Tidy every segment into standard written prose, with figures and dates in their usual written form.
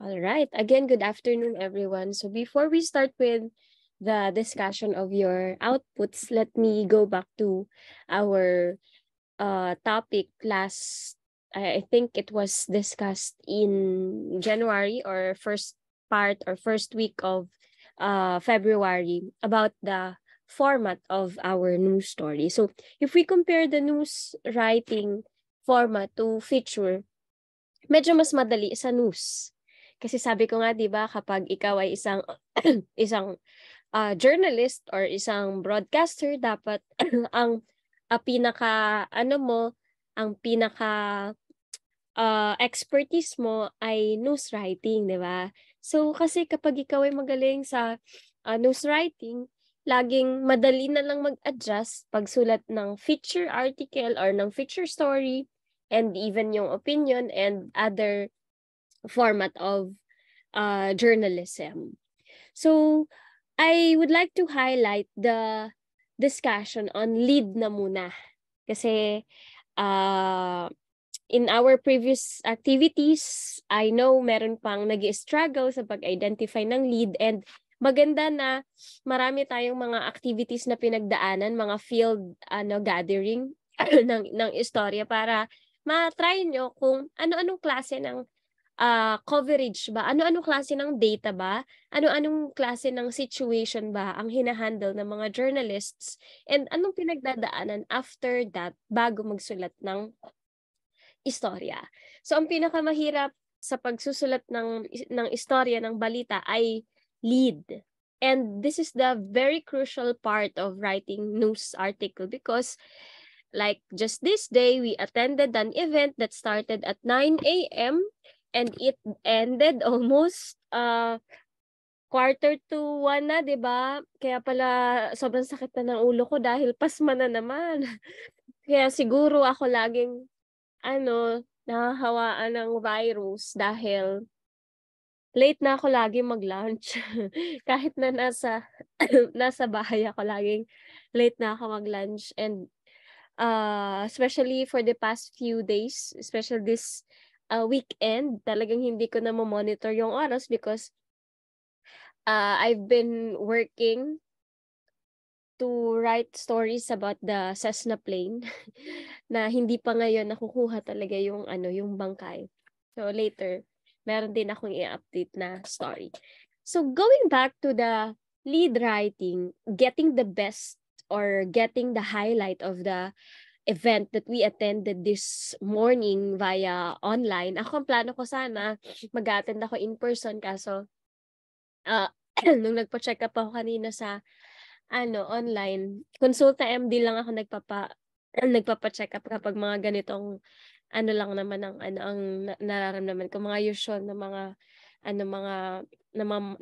All right. Again, good afternoon, everyone. So before we start with the discussion of your outputs, let me go back to our topic last. I think it was discussed in January or first part or first week of February about the format of our news story. So if we compare the news writing format to feature, medyo mas madali sa news. Kasi sabi ko nga 'di ba kapag ikaw ay isang isang journalist or isang broadcaster dapat ang pinaka ano mo, ang pinaka expertise mo ay news writing, 'di ba? So kasi kapag ikaw ay magaling sa news writing, laging madali na lang mag-adjust pagsulat ng feature article or ng feature story and even yung opinion and other format of journalism. So, I would like to highlight the discussion on lead na muna. Kasi in our previous activities, I know meron pang nag-struggle sa pag-identify ng lead and maganda na marami tayong mga activities na pinagdaanan, mga field gathering ng istorya para ma-try nyo kung ano-anong klase ng coverage ba, ano-anong klase ng data ba, ano-anong klase ng situation ba ang hinahandle ng mga journalists and anong pinagdadaanan after that bago magsulat ng istorya. So ang pinakamahirap sa pagsusulat ng istorya ng balita ay lead. And this is the very crucial part of writing news article because like just this day we attended an event that started at 9 a.m. and it ended almost quarter to 1 na, 'di ba? Kaya pala sobrang sakit na ng ulo ko dahil pasma na naman. Kaya siguro ako laging nahahawaan ng virus dahil late na ako laging mag-lunch. Kahit na nasa bahay ako, laging late na ako mag-lunch and especially for the past few days, especially this weekend, talagang hindi ko na monitor yung oras because I've been working to write stories about the Cessna plane na hindi pa ngayon nakukuha talaga yung bangkay. So later, meron din akong i-update na story. So going back to the lead writing, getting the best or getting the highlight of the event that we attended this morning via online. Ako ang plano ko sana mag-attend ako in person kaso nung nagpa-check up ako kanina sa online, konsulta MD lang ako nagpapa-check up kapag mga ganitong lang naman ang nararamdaman ko, mga usual na mga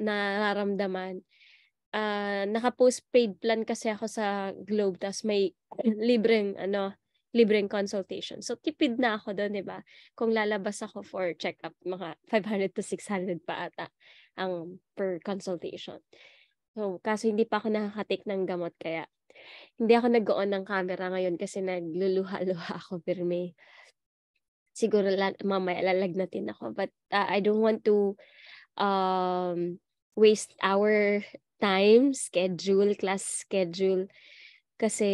nararamdaman. Naka-postpaid plan kasi ako sa Globe ta's may libreng consultation. So tipid na ako do'n, 'di ba? Kung lalabas ako for check-up, mga 500 to 600 pa ata ang per consultation. So, kaso hindi pa ako nakaka-take ng gamot kaya hindi ako nag-o-on ng camera ngayon kasi nagluluha-luha ako pirmi. Siguro mamaya lalagnatin ako but I don't want to waste our time, class schedule kasi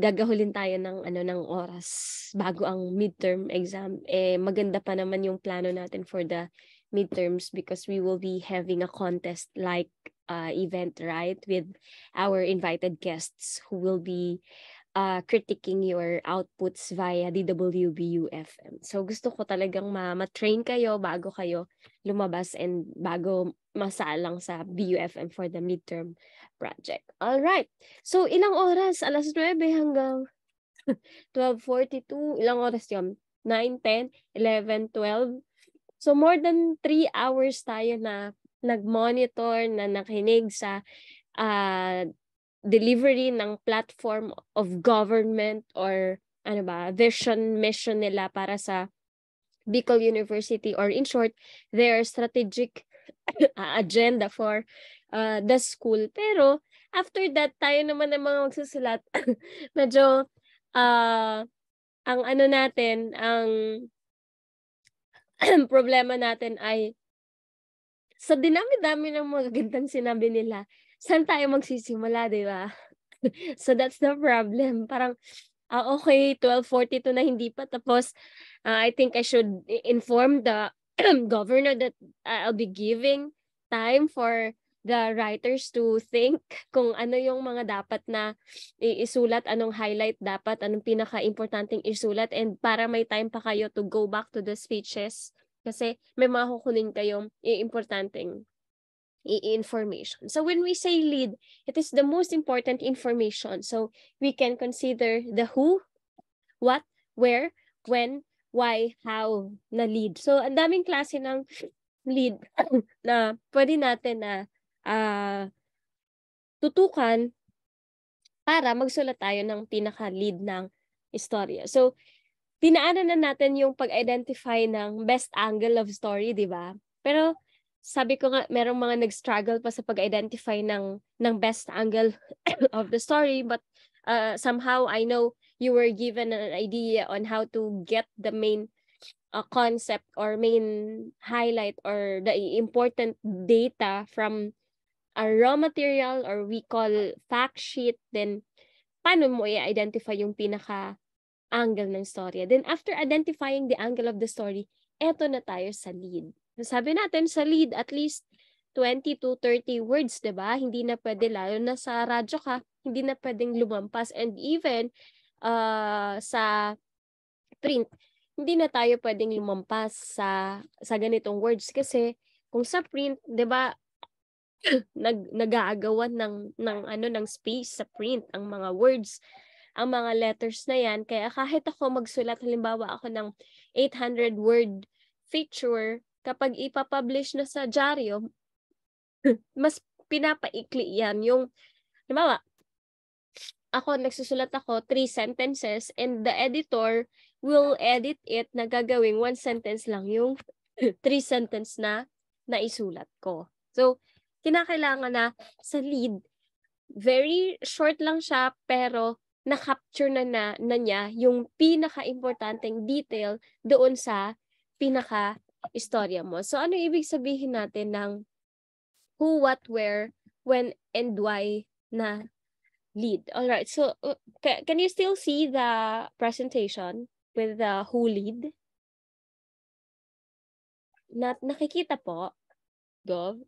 gagahulin tayo ng oras bago ang midterm exam. Maganda pa naman yung plano natin for the midterms because we will be having a contest like event, right? With our invited guests who will be critiquing your outputs via DWBU-FM. So gusto ko talagang ma-train kayo bago kayo lumabas and bago masalang sa BUFM for the midterm project. All right. So ilang oras? 9:00 hanggang 12:42. Ilang oras 'yon? 9, 10, 11, 12. So more than 3 hours tayo na nag-monitor, na nakinig sa delivery ng platform of government or vision, mission nila para sa Bicol University or in short, their strategic agenda for the school. Pero after that, tayo naman ang mga magsusulat. Medyo ang natin, ang problema natin ay sa dinami-dami ng magagandang sinabi nila, saan tayo magsisimula, di ba? So that's the problem. Parang, okay, 12:42 na hindi pa tapos. I think I should inform the governor that I'll be giving time for the writers to think kung ano yung mga dapat na isulat, anong highlight dapat, anong pinaka-importanting isulat, and para may time pa kayo to go back to the speeches kasi may mga kukunin kayong importanteng information. So when we say lead, it is the most important information. So we can consider the who, what, where, when, why, how na lead. So ang daming klase ng lead na pwede natin na tutukan para magsulat tayo ng pinaka-lead ng istorya. So dinaanan na natin yung pag-identify ng best angle of story, di ba? Pero sabi ko nga, merong mga nag-struggle pa sa pag-identify ng best angle of the story, but somehow I know you were given an idea on how to get the main concept or main highlight or the important data from a raw material, or we call fact sheet. Then paano mo i-identify yung pinaka angle ng storya. Then after identifying the angle of the story, eto na tayo sa lead. Sabi natin sa lead, at least 20 to 30 words, 'di ba? Hindi na pwede, lalo na sa radyo ka, hindi na pwedeng lumampas, and even sa print, hindi na tayo pwedeng lumampas sa ganitong words kasi kung sa print, 'di ba, nag-aagawan ng space sa print ang mga words, ang mga letters na yan. Kaya kahit ako magsulat, halimbawa ako ng 800 word feature, kapag ipapublish na sa dyaryo, mas pinapaikli yan. Yung, halimbawa, nagsusulat ako 3 sentences and the editor will edit it na gagawing 1 sentence lang yung 3 sentence na naisulat ko. So, kinakailangan na sa lead, very short lang siya, pero na-capture na niya yung pinaka-importanteng detail doon sa pinaka-istorya mo. So, ano ibig sabihin natin ng who, what, where, when, and why na lead? Alright, so can you still see the presentation with the who lead? Nakikita po, Gov?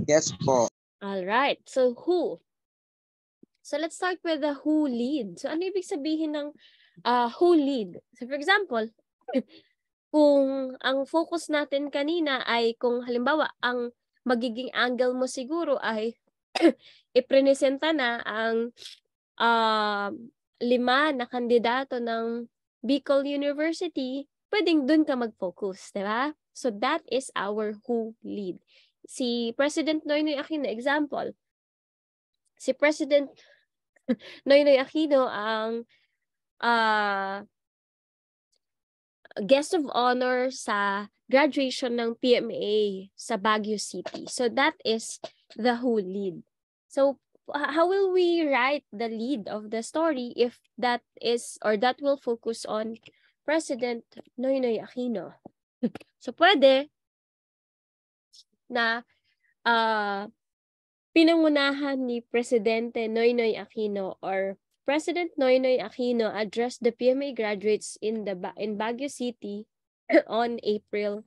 Yes po. Alright, so who? So let's start with the who lead. So ano ibig sabihin ng who lead? So for example, kung ang focus natin kanina ay kung halimbawa ang magiging angle mo siguro ay ipresenta na ang 5 na kandidato ng Bicol University, pwedeng dun ka mag-focus, di ba? So that is our who lead. Si President Noynoy Aquino, example, si President Noynoy Aquino ang guest of honor sa graduation ng PMA sa Baguio City. So that is the who lead. So how will we write the lead of the story if that is, or that will focus on President Noynoy Aquino? So pwede na pinangunahan ni Presidente Noynoy Aquino, or President Noynoy Aquino addressed the PMA graduates in Baguio City on April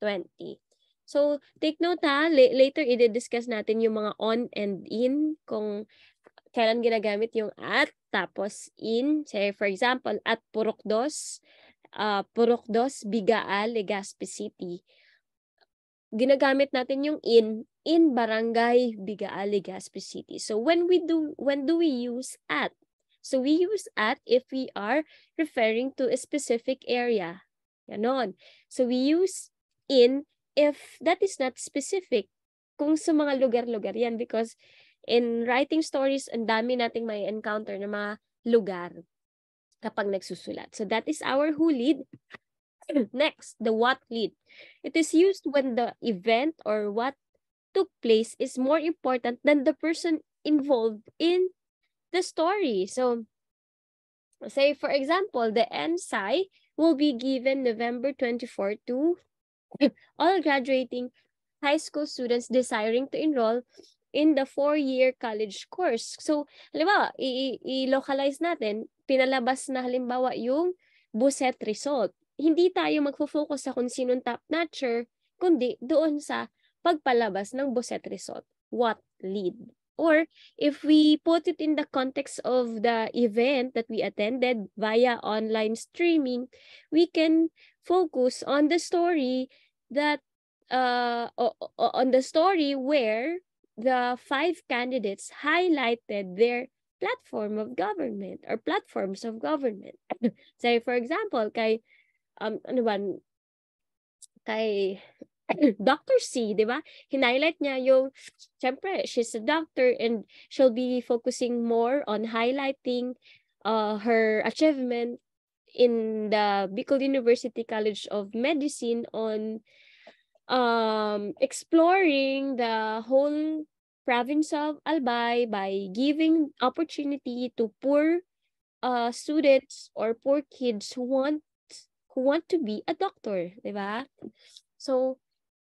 20. So take note later i-discuss natin yung mga on and in, kung kailan ginagamit yung at, tapos in. Say for example, at Purokdos, Bigaal, Legazpi City. Ginagamit natin yung in Barangay Bigaal, Legazpi City. So when do we use at? So we use at if we are referring to a specific area. Ganon. So we use in if that is not specific. Kung sa mga lugar-lugar yan, because in writing stories, ang dami nating may encounter na mga lugar kapag nagsusulat. So that is our who lead. Next, the what lead. It is used when the event or what took place is more important than the person involved in the story. So, say for example, the NSI will be given November 24 to all graduating high school students desiring to enroll in the 4-year college course. So, halimbawa, i-localize natin, pinalabas na halimbawa yung BUSET result. Hindi tayo magfo-focus sa kung sinong top notcher, kundi doon sa pagpalabas ng BUSET result. What lead? Or if we put it in the context of the event that we attended via online streaming, we can focus on the story that on the story where the 5 candidates highlighted their platform of government or platforms of government. Say for example, kay ano ba, kay Dr. C, di ba? Hinighlight niya yung, syempre, she's a doctor and she'll be focusing more on highlighting her achievement in the Bicol University College of Medicine on exploring the whole province of Albay by giving opportunity to poor students or poor kids who want to be a doctor, di ba? So,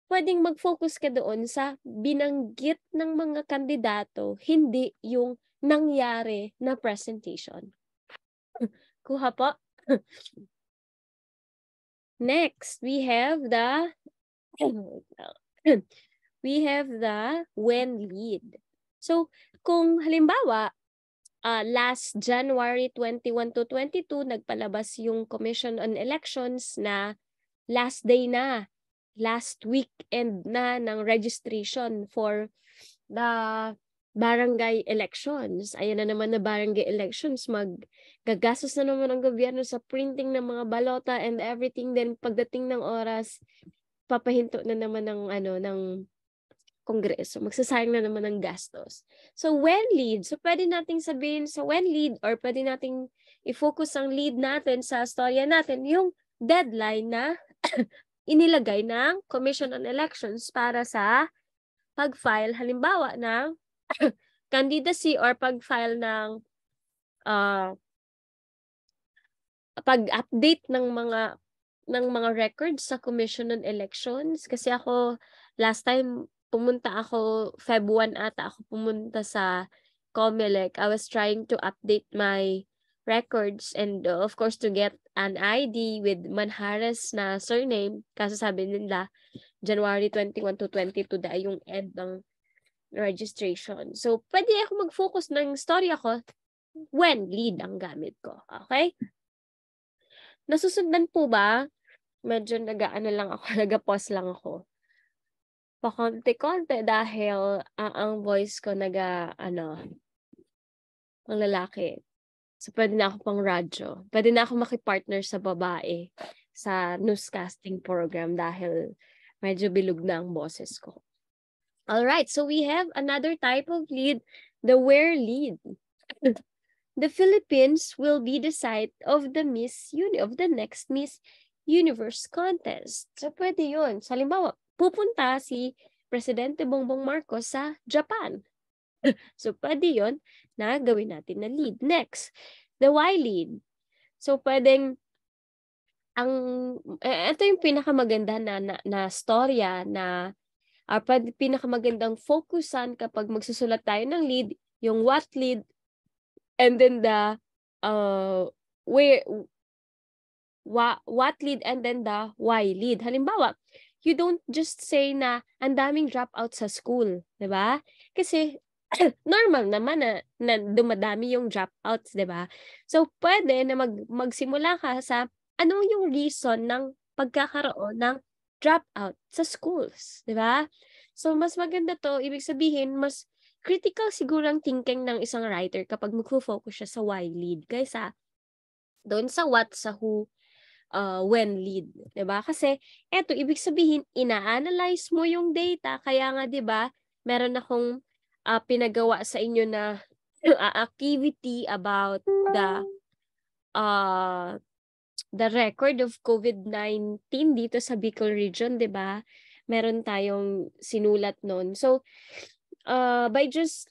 pwedeng mag-focus ka doon sa binanggit ng mga kandidato, hindi yung nangyari na presentation. Kuha po. Next, we have the when lead. So, kung halimbawa, last January 21 to 22, nagpalabas yung Commission on Elections na last day na, last weekend na ng registration for the barangay elections. Ayan na naman na barangay elections, gagastos na naman ang gobyerno sa printing ng mga balota and everything. Then pagdating ng oras, papahinto na naman ng kongreso. Magsasayang na naman ng gastos. So when lead, so pwede nating sabihin sa when lead or pwede nating i-focus ang lead natin sa storya natin yung deadline na inilagay ng Commission on Elections para sa pag-file halimbawa ng candidacy or pag-file ng pag-update ng mga records sa Commission on Elections. Kasi ako last time pumunta ako Feb 1 ata ako pumunta sa COMELEC. I was trying to update my records and of course to get an ID with Manjares na surname kasi sabi nila January 21 to 22 da yung end ng registration. So pwede ako mag-focus ng story ako when lead ang gamit ko. Okay? Nasusundan po ba? Medyo nag-ano lang ako, nag-pause lang ako. Pakonti-konti dahil ang voice ko ang lalaki. So, pwede na ako pang radyo. Pwede na ako makipartner sa babae sa newscasting program dahil medyo bilog na ang boses ko. Alright, so we have another type of lead, the where lead. The Philippines will be the site of the next Miss Universe contest. So, pwede yun. So, halimbawa, pupunta si Presidente Bongbong Marcos sa Japan. So, pwede yun na gawin natin na lead. Next, the why lead. So, pwedeng ito yung pinakamaganda na storya na pinakamagandang focusan kapag magsusulat tayo ng lead, yung what lead, and then the what lead, and then the why lead. Halimbawa, you don't just say na ang daming dropout sa school, 'di ba? Kasi normal naman na dumadami yung dropouts, 'di ba? So pwede na magsimula ka sa anong yung reason ng pagkakaroon ng dropout sa schools, 'di ba? So mas maganda to, ibig sabihin mas critical siguro ang thinking ng isang writer kapag magfo-focus siya sa why lead kaysa doon sa what, sa who, when lead, 'di ba? Kasi eto ibig sabihin ina-analyze mo yung data, kaya nga 'di ba meron akong pinagawa sa inyo na activity about the record of COVID-19 dito sa Bicol region, 'di ba? Meron tayong sinulat noon. So by just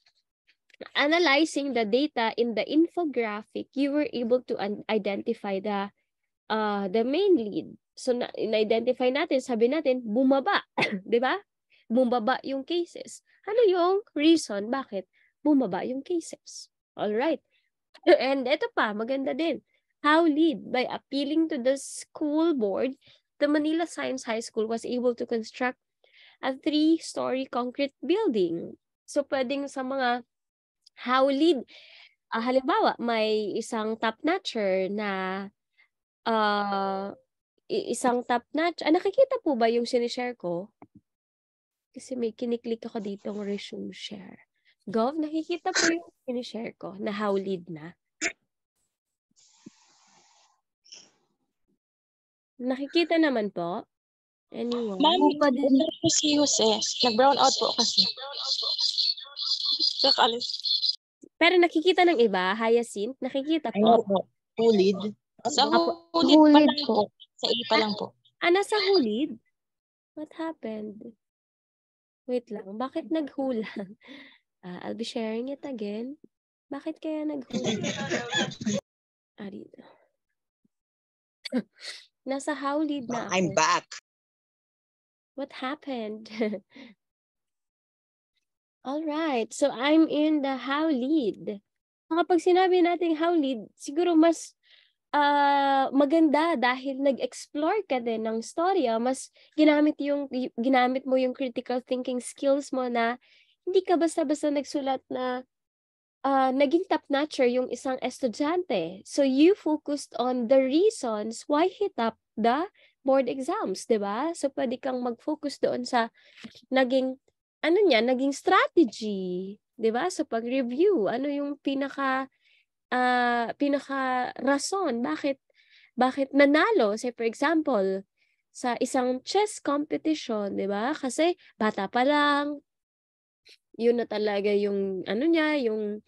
analyzing the data in the infographic, you were able to identify the main lead. So, in-identify natin, sabi natin, bumaba. Di ba? bumaba yung cases? Ano yung reason bakit bumaba yung cases? Alright. And ito pa, maganda din. How lead by appealing to the school board, the Manila Science High School was able to construct a 3-story concrete building. So, pwedeng sa mga how lead, halimbawa, may isang top-notcher na isang top-notch. Nakikita po ba yung sinishare ko? Kasi may kiniklik ako dito ng resume share. Gov, nakikita po yung sinishare ko na how lead na? Nakikita naman po? Anyone? Ma'am, pa din. ito po si Jose. Nag-brown out po kasi. Kakalis. Pero nakikita ng iba, Hyacinth, nakikita Ayun po. po. Hulid. Sa Apo- hulid pa Hulid lang po. po. Sa A pa lang po. Nasa hulid? What happened? Wait lang, bakit naghula? I'll be sharing it again. Bakit kaya naghula? Dito. Nasa how lead na ako. I'm back. What happened? All right. So I'm in the how lead. Kapag sinabi natin how lead, siguro mas maganda dahil nag-explore ka din ng storya, mas ginamit mo yung critical thinking skills mo na hindi ka basta-basta nagsulat na naging top-notcher yung isang estudyante. So you focused on the reasons why he topped the board exams, 'di ba? So pwede kang mag-focus doon sa naging strategy, 'di ba? Sa pag-review, ano yung pinaka rason bakit nanalo, say for example, sa isang chess competition, 'di ba? Kasi bata pa lang, yun na talaga yung niya, yung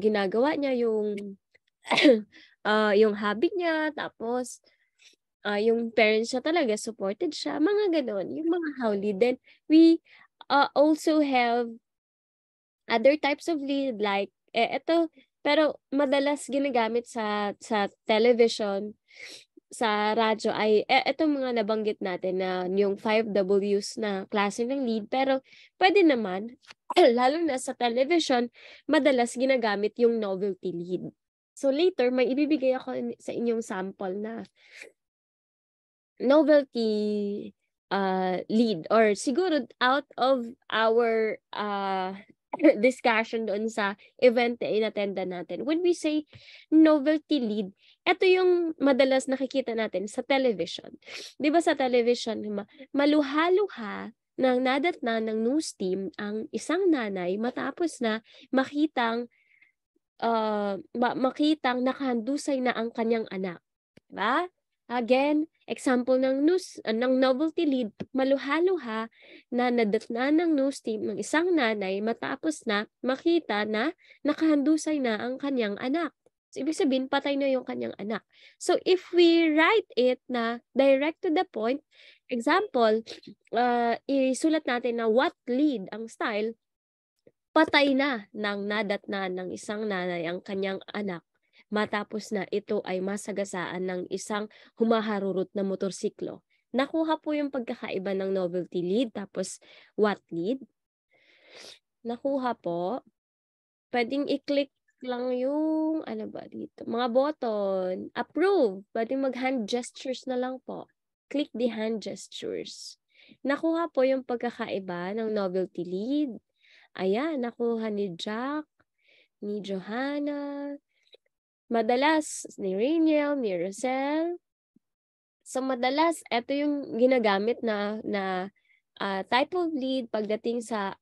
ginagawa niya, yung yung hobby niya, tapos yung parents niya talaga supported siya, mga ganon, yung mga how lead. Then we also have other types of lead like ito, pero madalas ginagamit sa television, sa radyo ay etong mga nabanggit natin na yung 5 Ws na klase ng lead, pero pwede naman lalo na sa television madalas ginagamit yung novelty lead. So later may ibibigay ako sa inyong sample na novelty lead, or siguro out of our discussion doon sa event na inattendan natin. When we say novelty lead, ito yung madalas nakikita natin sa television. 'Di ba sa television, maluhaluha nang nadatnan ng news team ang isang nanay matapos na makitang nakahandusay na ang kanyang anak. 'Di ba? Again, example ng novelty lead, maluhaluha na nadatnan ng news team ng isang nanay matapos na makita na nakahandusay na ang kanyang anak. So, ibig sabihin, patay na yung kanyang anak. So, if we write it na direct to the point, example, isulat natin na what lead ang style, patay na nang nadatnan ng isang nanay ang kanyang anak matapos na ito ay masagasaan ng isang humaharurot na motorsiklo. Nakuha po yung pagkakaiba ng novelty lead tapos what lead. Nakuha po. Pwedeng i-click lang yung dito. Mga button. Approve. Pwedeng mag-hand gestures na lang po. Click the hand gestures. Nakuha po yung pagkakaiba ng novelty lead. Ayan, nakuha ni Jack, ni Johanna, madalas ni Rainiel, ni Rosel. So madalas ito yung ginagamit na type of lead pagdating sa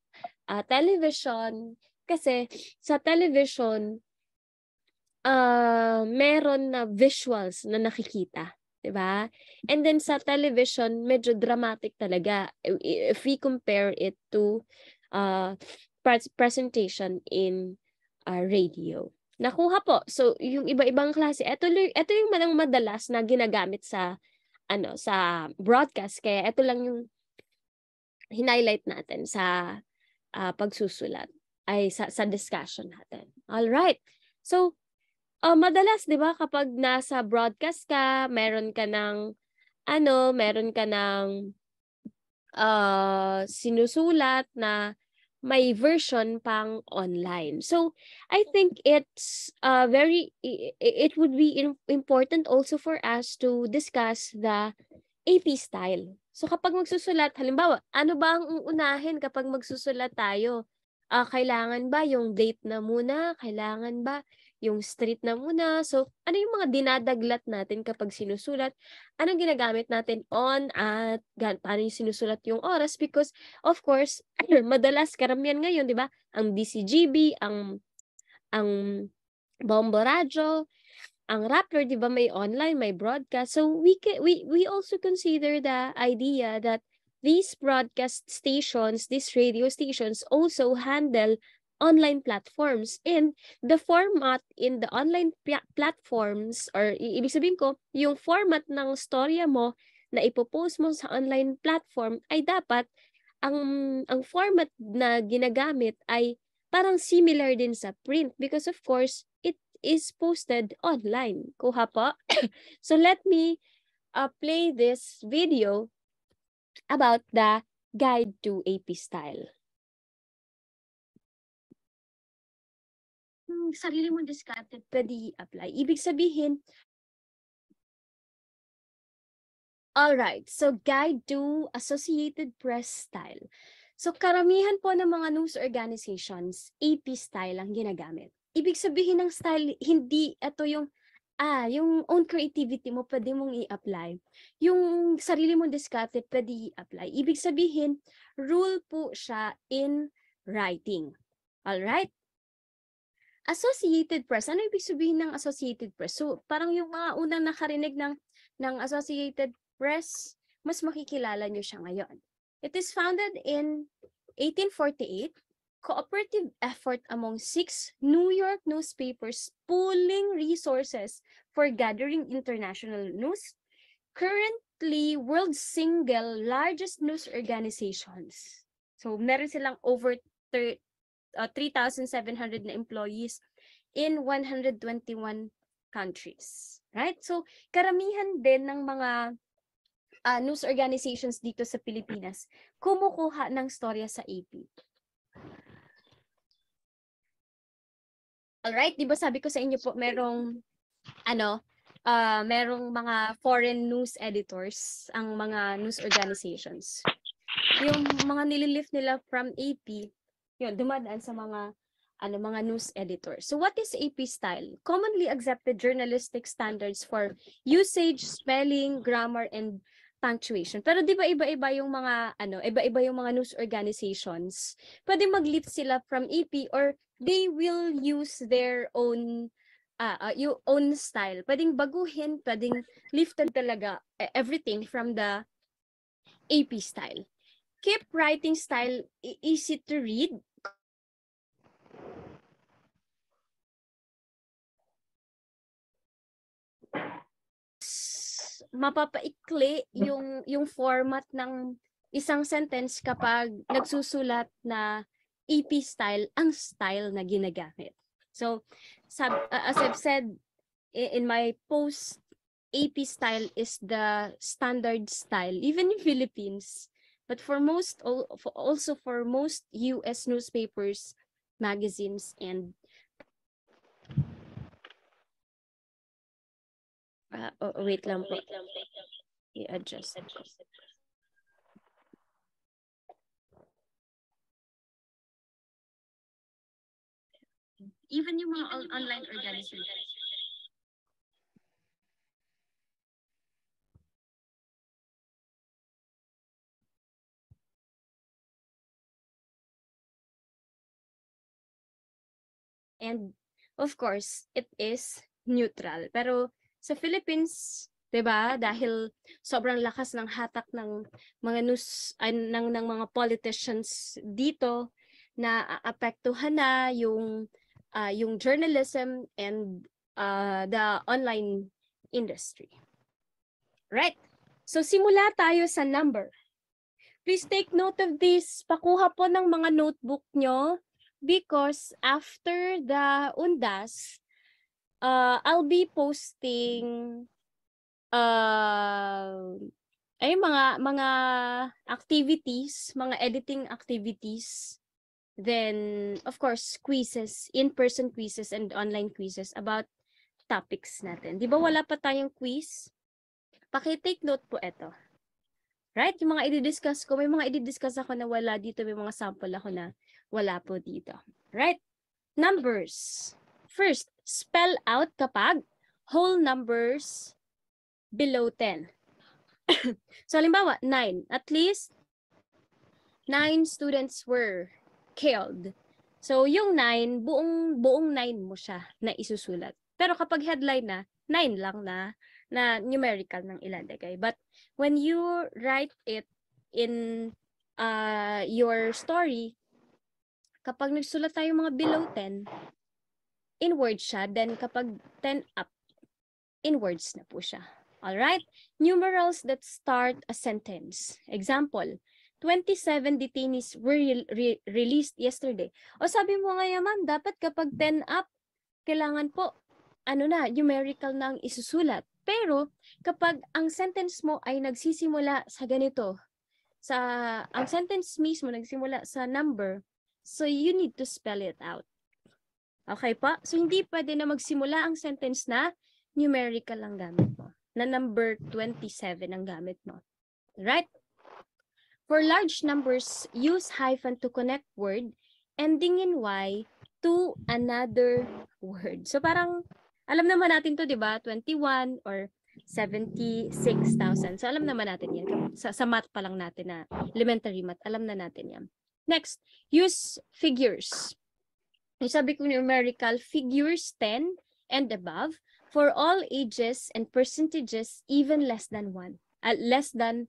television, kasi sa television meron na visuals na nakikita, 'di ba? And then sa television medyo dramatic talaga if we compare it to presentation in radio. Nakuha po. So, yung iba-ibang klase, ito yung madalas na ginagamit sa sa broadcast, kaya ito lang yung highlight natin sa pagsusulat ay sa discussion natin. All right. So, madalas 'di ba kapag nasa broadcast ka, meron ka ng sinusulat na may version pang online. So, I think it's it would be important also for us to discuss the AP style. So, kapag magsusulat, halimbawa, ano ba ang uunahin kapag magsusulat tayo? Kailangan ba yung date na muna? Kailangan ba yung street na muna? So, ano yung mga dinadaglat natin kapag sinusulat? Anong ginagamit natin on at paano yung sinusulat yung oras? Because, of course, madalas karamihan ngayon, di ba? Ang DCGB, ang Bombo Radyo, ang Rappler, di ba, may online, may broadcast. So we also consider the idea that these broadcast stations, these radio stations also handle online platforms, and the format in the online platforms, or ibig sabihin ko, yung format ng storya mo na ipopost mo sa online platform ay dapat ang format na ginagamit ay parang similar din sa print, because of course it is posted online. Kuha po. So let me play this video about the guide to AP style. Sarili mong diskarte pwede i-apply. Ibig sabihin, alright, so guide to Associated Press style. So karamihan po ng mga news organizations, AP style ang ginagamit. Ibig sabihin ng style, hindi ito yung own creativity mo pwede mong i-apply. Yung sarili mong diskarte pwede i-apply. Ibig sabihin, rule po siya in writing. Alright? Associated Press. Ano ibig sabihin ng Associated Press? So, parang yung mga unang nakarinig ng Associated Press, mas makikilala nyo siya ngayon. It is founded in 1848, cooperative effort among 6 New York newspapers pooling resources for gathering international news. Currently, world's single largest news organizations. So, meron silang over 3,700 na employees in 121 countries. Right? So, karamihan din ng mga news organizations dito sa Pilipinas kumukuha ng storya sa AP. Alright, di ba sabi ko sa inyo po merong mga foreign news editors ang mga news organizations. Yung mga nililift nila from AP, yun, dumadaan sa mga news editors. So what is AP style? Commonly accepted journalistic standards for usage, spelling, grammar, and punctuation. Pero di ba iba-iba yung mga iba-iba yung mga news organizations. Pwede mag-lift sila from AP, or they will use their own yung own style. Pwedeng baguhin, pwedeng lifted talaga everything from the AP style. Keep writing style easy to read. Mapapaikli yung format ng isang sentence kapag nagsusulat na AP style ang style na ginagamit. So, as I've said in my post, AP style is the standard style, even in Philippines. But also for most US newspapers, magazines, and wait lang po. I-adjust. Even yung mga online organizations. And of course, it is neutral. Pero sa Philippines, 'di ba, dahil sobrang lakas ng hatak ng mga news ng mga politicians dito, na apektuhan na yung journalism and the online industry. Right? So simula tayo sa number. Please take note of this. Pakuha po ng mga notebook nyo, because after the undas, I'll be posting ay mga activities, mga editing activities. Then, of course, quizzes, in-person quizzes and online quizzes about topics natin. Di ba wala pa tayong quiz? Paki-take note po ito. Right? Yung mga i-discuss ko, may mga i-discuss ako na wala dito, may mga sample ako na wala po dito. Right? Numbers. First, spell out kapag whole numbers below 10. So, halimbawa, 9. At least, 9 students were killed. So, yung 9, buong 9 mo siya na isusulat. Pero kapag headline na, 9 lang na numerical ng ilalagay. But when you write it in your story, kapag nagsulat tayo mga below 10, in words siya. Then kapag 10 up, in words na po siya. Alright? Numerals that start a sentence. Example, 27 detainees were released yesterday. O sabi mo nga ma'am, dapat kapag 10 up, kailangan po, numerical na ang isusulat. Pero, kapag ang sentence mo ay nagsisimula sa ganito, ang sentence mismo nagsimula sa number, so you need to spell it out. Okay pa? So, hindi pwede na magsimula ang sentence na numerical ang gamit mo. Na number 27 ang gamit mo. Right? For large numbers, use hyphen to connect word ending in Y to another word. So parang, alam naman natin to, di ba? 21 or 76,000. So alam naman natin yan. Sa math pa lang natin na elementary math, alam na natin yan. Next, use figures. Yung sabi ko numerical, figures 10 and above for all ages and percentages even less than 1. Less than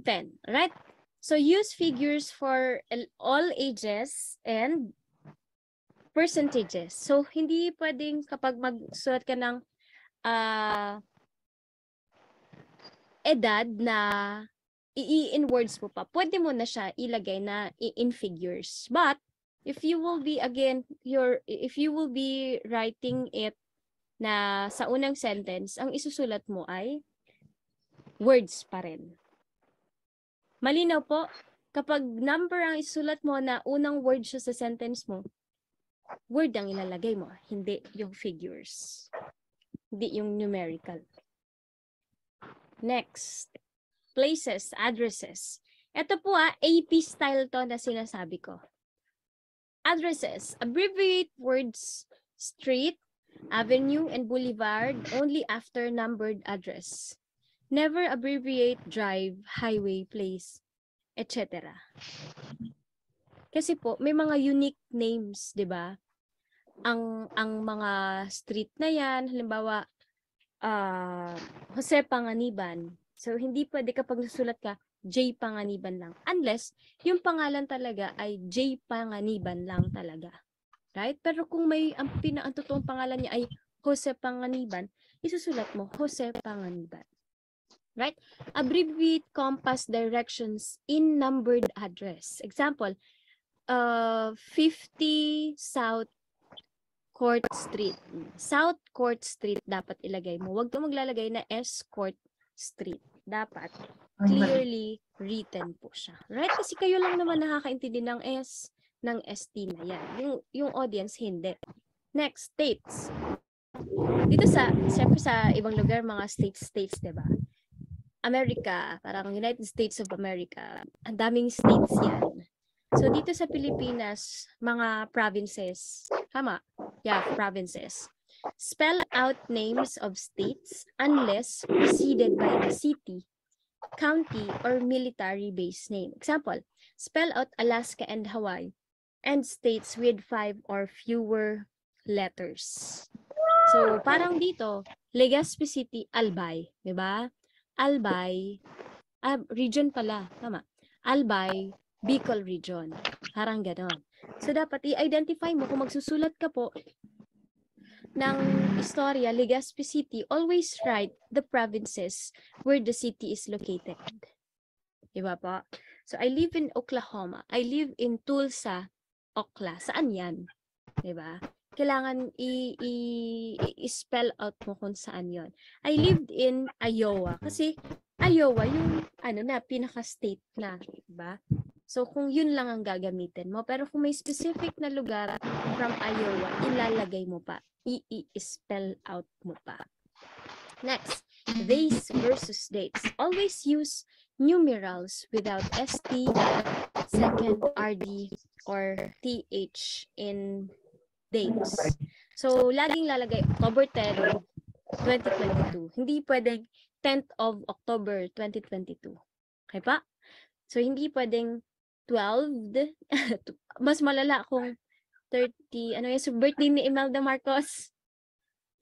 10, right? So use figures for all ages and percentages. So hindi pwedeng kapag magsulat ka ng edad na in words mo pa, pwede mo na siya ilagay na in figures. But if you will be writing it na sa unang sentence, ang isusulat mo ay words pa rin. Malinaw po, kapag number ang isulat mo na unang word siya sa sentence mo, word ang ilalagay mo, hindi yung figures. Hindi yung numerical. Next, places, addresses. Ito po AP style to na sinasabi ko. Addresses, abbreviate words, street, avenue, and boulevard only after numbered address. Never abbreviate drive, highway, place, etc. Kasi po, may mga unique names, di ba? Ang mga street na yan, halimbawa, Jose Panganiban. So, hindi pwede kapag nasulat ka, J. Panganiban lang. Unless, yung pangalan talaga ay J. Panganiban lang talaga. Right? Pero kung ang totoong pangalan niya ay Jose Panganiban, isusulat mo, Jose Panganiban. Right? Abbreviate compass directions in numbered address. Example, 50 South Court Street. South Court Street dapat ilagay mo. Huwag ka maglalagay na S Court Street. Dapat clearly written po siya. Right? Kasi kayo lang naman nakakaintindi ng S, ng ST na yan. Yung audience, hindi. Next, states. Dito siyempre sa ibang lugar, mga states, diba? America, parang United States of America, ang daming states yan. So, dito sa Pilipinas, mga provinces, tama? Yeah, provinces. Spell out names of states unless preceded by a city, county, or military base name. Example, spell out Alaska and Hawaii and states with 5 or fewer letters. So, parang dito, Legazpi City, Albay, di ba? Albay, region pala, tama. Albay, Bicol region. Parang ganon. So, dapat i-identify mo kung magsusulat ka po ng istorya, Legazpi City, always write the provinces where the city is located. Diba po? So, I live in Oklahoma. I live in Tulsa, Okla. Saan yan? Diba? Kailangan i-spell out mo kung saan yon. I lived in Iowa. Kasi Iowa, yung pinaka-state na, diba? So, kung yun lang ang gagamitin mo, pero kung may specific na lugar from Iowa, ilalagay mo pa. I-spell out mo pa. Next, days versus dates. Always use numerals without ST, second, RD, or TH in dates. So, laging lalagay October 10, 2022. Hindi pwedeng 10th of October 2022. Okay pa? So, hindi pwedeng 12th. Mas malala kung 30, yung birthday ni Imelda Marcos?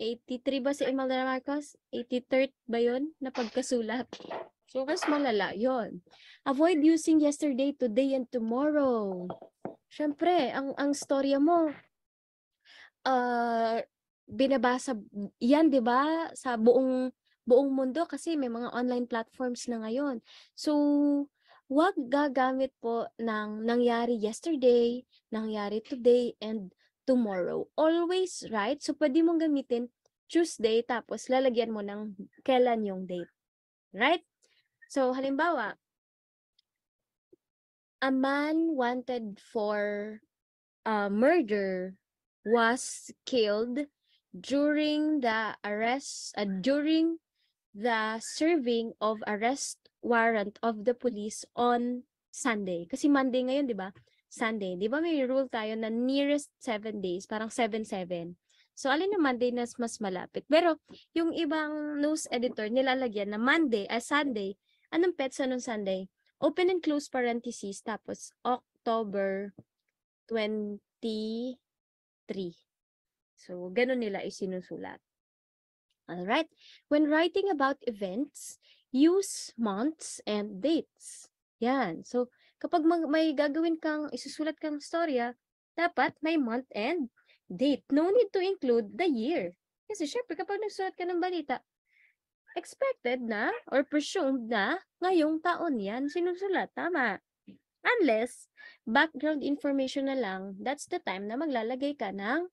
83 ba si Imelda Marcos? 83rd ba yun na pagkasulat? So, mas malala yon. Avoid using yesterday, today, and tomorrow. Siyempre, ang storya mo, binabasa yan, 'di ba? Sa buong mundo kasi may mga online platforms na ngayon. So, wag gagamit po ng nangyari yesterday, nangyari today, and tomorrow. Always right? So, pwede mong gamitin Tuesday tapos lalagyan mo ng kailan yung date. Right? So, halimbawa, a man wanted for murder was killed during the serving of arrest warrant of the police on Sunday. Kasi Monday ngayon, 'di ba? Sunday. 'Di ba may rule tayo na nearest 7 days, parang 7-7. So alin na Monday na mas malapit. Pero yung ibang news editor nilalagyan na Sunday. Anong petsa nung Sunday? Open and close parentheses tapos October 23. So, ganun nila isinusulat. Alright? When writing about events, use months and dates. Yan. So, kapag may gagawin kang, isusulat kang storya, dapat may month and date. No need to include the year. Kasi syempre, kapag nagsulat ka ng balita, expected na or presumed na ngayong taon yan sinusulat. Tama. Unless, background information na lang, that's the time na maglalagay ka ng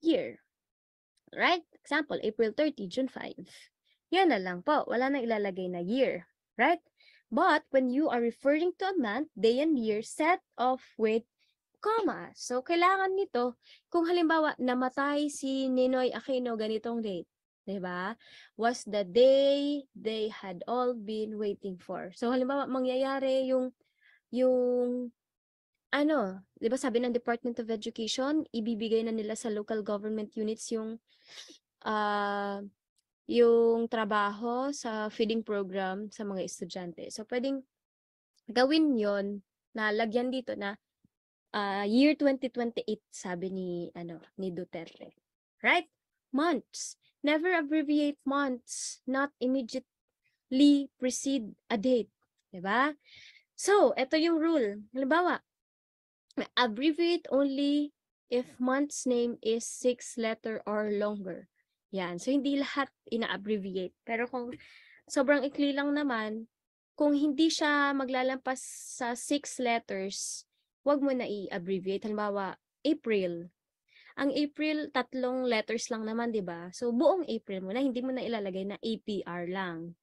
year. Right? Example, April 30, June 5. Yan na lang po. Wala na ilalagay na year. Right? But, when you are referring to a month, day and year, set off with comma. So, kailangan nito, kung halimbawa, namatay si Ninoy Aquino ganitong date, diba? Was the day they had all been waiting for. So, halimbawa, mangyayari yung 'di ba sabi ng Department of Education, ibibigay na nila sa local government units yung trabaho sa feeding program sa mga estudyante. So, pwedeng gawin yon na lagyan dito na year 2028, sabi ni Duterte. Right? Months. Never abbreviate months, not immediately precede a date. Diba? So, ito yung rule. Halimbawa, abbreviate only if month's name is 6 letter or longer. Yan. So, hindi lahat ina-abbreviate. Pero kung sobrang ikli lang naman, kung hindi siya maglalampas sa 6 letters, wag mo na i-abbreviate. Halimbawa, April. Ang April, 3 letters lang naman, di ba? So, buong April mo na, hindi mo na ilalagay na APR lang.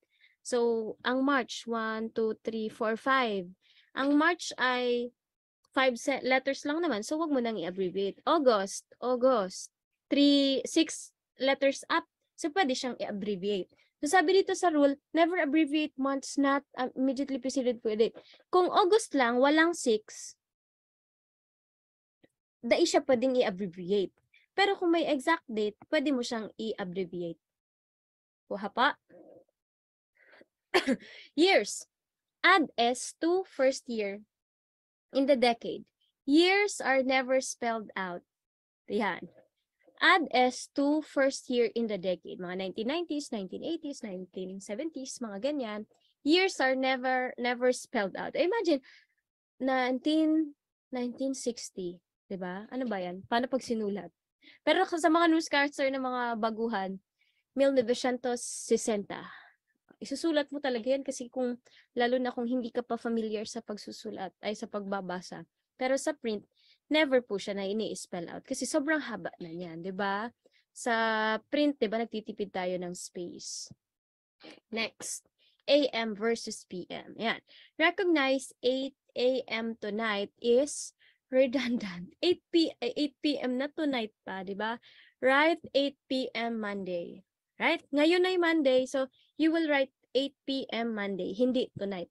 So, ang March, 1, 2, 3, 4, 5. Ang March ay 5 letters lang naman, so wag mo nang i-abbreviate. August, 6 letters up, so pwede siyang i-abbreviate. So sabi dito sa rule, never abbreviate months not immediately preceded for date. Kung August lang, walang 6, dai siya pwedeng i-abbreviate. Pero kung may exact date, pwede mo siyang i-abbreviate. Kuha pa. Years. Add S to first year in the decade. Years are never spelled out. Yan. Add S to first year in the decade. Mga 1990s, 1980s, 1970s, mga ganyan. Years are never spelled out. Imagine, 1960, diba? Ano ba yan? Paano pag sinulat? Pero sa mga newscaster ng mga baguhan, 1960. Isusulat mo talaga yan kasi lalo na kung hindi ka pa familiar sa pagsusulat, ay sa pagbabasa. Pero sa print, never po siya na ini-spell out kasi sobrang haba na niyan, 'di ba? Sa print, 'di ba, nagtitipid tayo ng space. Next, a.m. versus p.m. Yan. Recognize 8 a.m. tonight is redundant. 8 p.m. na tonight pa, di ba? Write 8 p.m. Monday. Right? Ngayon ay Monday, so you will write 8 p.m. Monday, hindi tonight.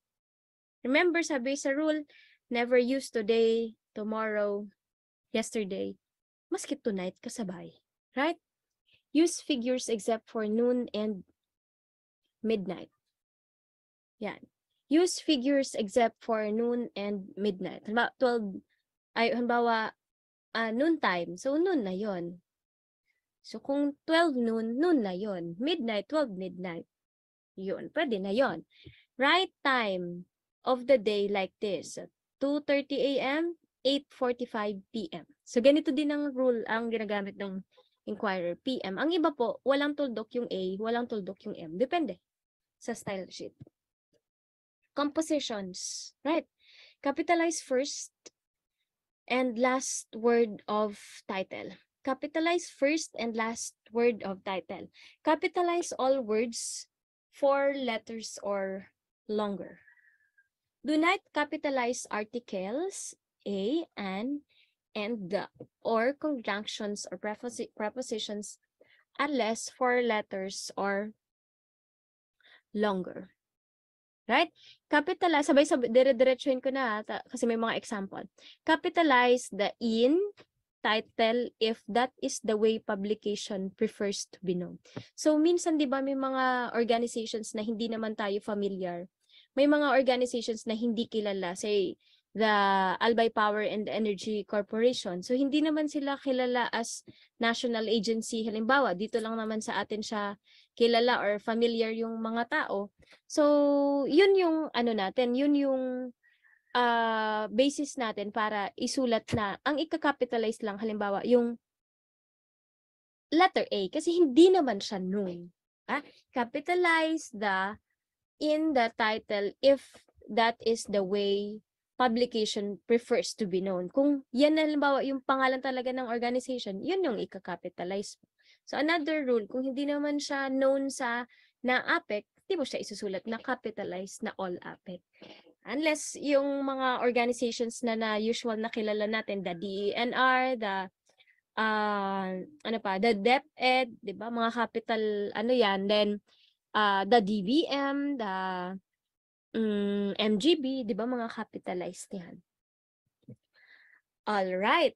Remember, sabi sa rule, never use today, tomorrow, yesterday, maski tonight kasabay. Right? Use figures except for noon and midnight. Yan. Use figures except for noon and midnight. Halimbawa, 12, ay, halimbawa, noon time. So, noon na yon. So, kung 12 noon, noon na yon. Midnight, 12 midnight. Yun, pwede na yon. Right time of the day like this. 2:30 a.m., 8:45 p.m. So, ganito din ang rule ang ginagamit ng inquirer, PM. Ang iba po, walang tuldok yung A, walang tuldok yung M. Depende sa style sheet. Compositions, right? Capitalize first and last word of title. Capitalize first and last word of title. Capitalize all words 4 letters or longer. Do not capitalize articles a, an, and the, or conjunctions or prepositions unless 4 letters or longer. Right? Capitalize, sabay-sabay, dire-diretsuhin ko na kasi may mga example. Capitalize the in title if that is the way publication prefers to be known. So, minsan, di ba, may mga organizations na hindi naman tayo familiar. May mga organizations na hindi kilala. Say, the Albay Power and Energy Corporation. So, hindi naman sila kilala as national agency. Halimbawa, dito lang naman sa atin siya kilala or familiar yung mga tao. So, yun yung ano natin, yun yung basis natin para isulat na ang ika-capitalize lang halimbawa yung letter A kasi hindi naman siya known. Capitalize the in the title if that is the way publication prefers to be known. Kung yan halimbawa yung pangalan talaga ng organization, yun yung ika-capitalize. So another rule, kung hindi naman siya known sa na APEC, hindi mo siya isusulat na capitalize na all APEC. Unless yung mga organizations na usual na kilala natin, the DENR, the the DepEd, 'di ba? Mga capital ano 'yan, then the DBM, the MGB, 'di ba? Mga capitalized 'yan. All right.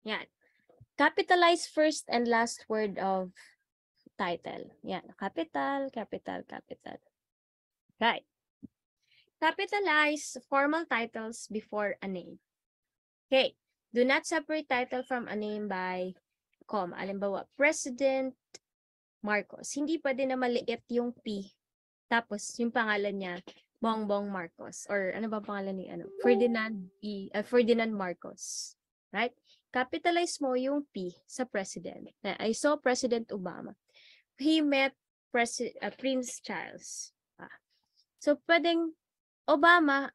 Yan. Capitalize first and last word of title. Yan, capital, capital, capital. Right. Capitalize formal titles before a name. Okay. Do not separate title from a name by comma. Halimbawa, President Marcos. Hindi pa din na maliit yung P. Tapos, yung pangalan niya, Bongbong Marcos. Or ano ba pangalan ni Ferdinand Marcos. Right? Capitalize mo yung P sa President. I saw President Obama. He met Prince Charles. So, pwedeng Obama,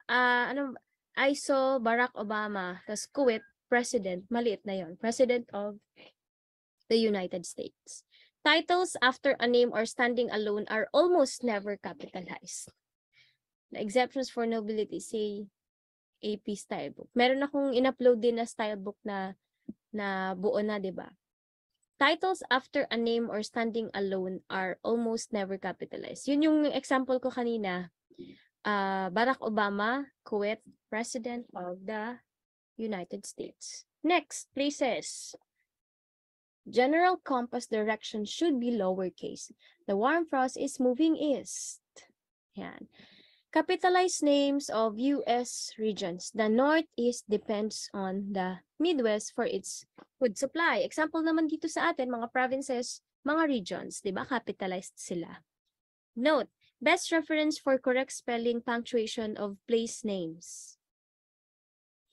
I saw Barack Obama, tas Kuwait, President, maliit na yon, President of the United States. Titles after a name or standing alone are almost never capitalized. The exceptions for nobility, say, AP style book. Meron akong in-upload din na style book na buo na, di ba? Titles after a name or standing alone are almost never capitalized. Yun yung example ko kanina. Barack Obama, Kuwait, President of the United States. Next, places. General compass direction should be lowercase. The warm frost is moving east. Yan. Capitalized names of U.S. regions. The Northeast depends on the Midwest for its food supply. Example naman dito sa atin, mga provinces, mga regions, di ba? Capitalized sila. Note, best reference for correct spelling punctuation of place names.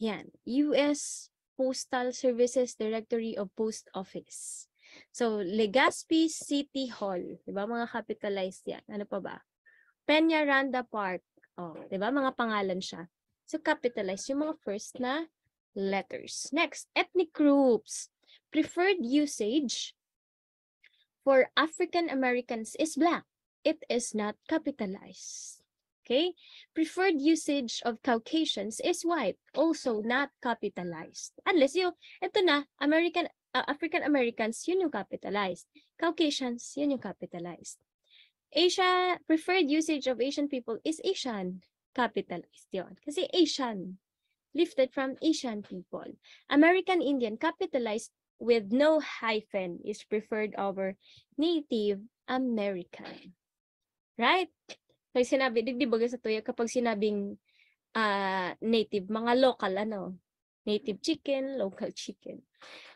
Yan. U.S. Postal Services Directory of Post Office. So, Legazpi City Hall. Diba? Mga capitalized yan. Ano pa ba? Peñaranda Park. Oh, diba? Mga pangalan siya. So, capitalized yung mga first na letters. Next, ethnic groups. Preferred usage for African Americans is black. it is not capitalized. Okay? Preferred usage of Caucasians is white, also not capitalized. Unless ito na, African Americans, yun yung capitalized. Caucasians, yun yung capitalized. Preferred usage of Asian people is Asian. Capitalized yun. Kasi Asian. Lifted from Asian people. American Indian, capitalized with no hyphen, is preferred over Native American. Right? Pag sinabi, di ba sa tuya, kapag sinabing native, mga local, native chicken, local chicken.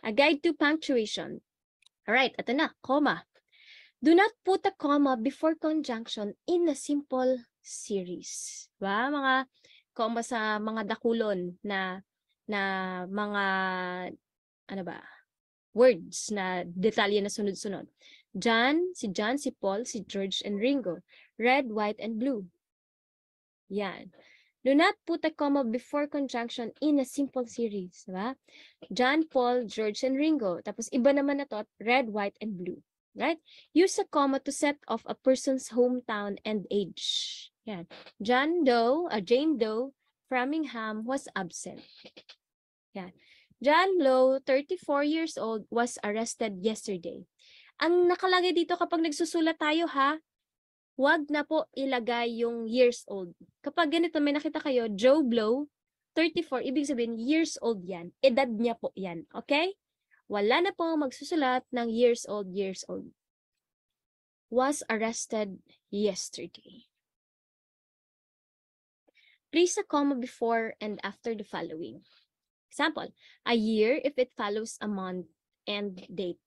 A guide to punctuation. Alright, ito na, comma. Do not put a comma before conjunction in a simple series. Diba? Mga comma sa mga dakulon na mga words na detalye na sunod-sunod. Si John, si Paul, si George, and Ringo. Red, white, and blue. Yan. Do not put a comma before conjunction in a simple series. Diba? John, Paul, George, and Ringo. Tapos iba naman na to, red, white, and blue. Right? Use a comma to set off a person's hometown and age. Yan. Jane Doe, Framingham, was absent. Yan. John Lowe, 34 years old, was arrested yesterday. Ang nakalagay dito kapag nagsusulat tayo wag na po ilagay yung years old. Kapag ganito may nakita kayo, Joe Blow, 34, ibig sabihin years old yan. Edad niya po yan. Okay? Wala na po magsusulat ng years old. Was arrested yesterday. Place a comma before and after the following. Example, a year if it follows a month and date.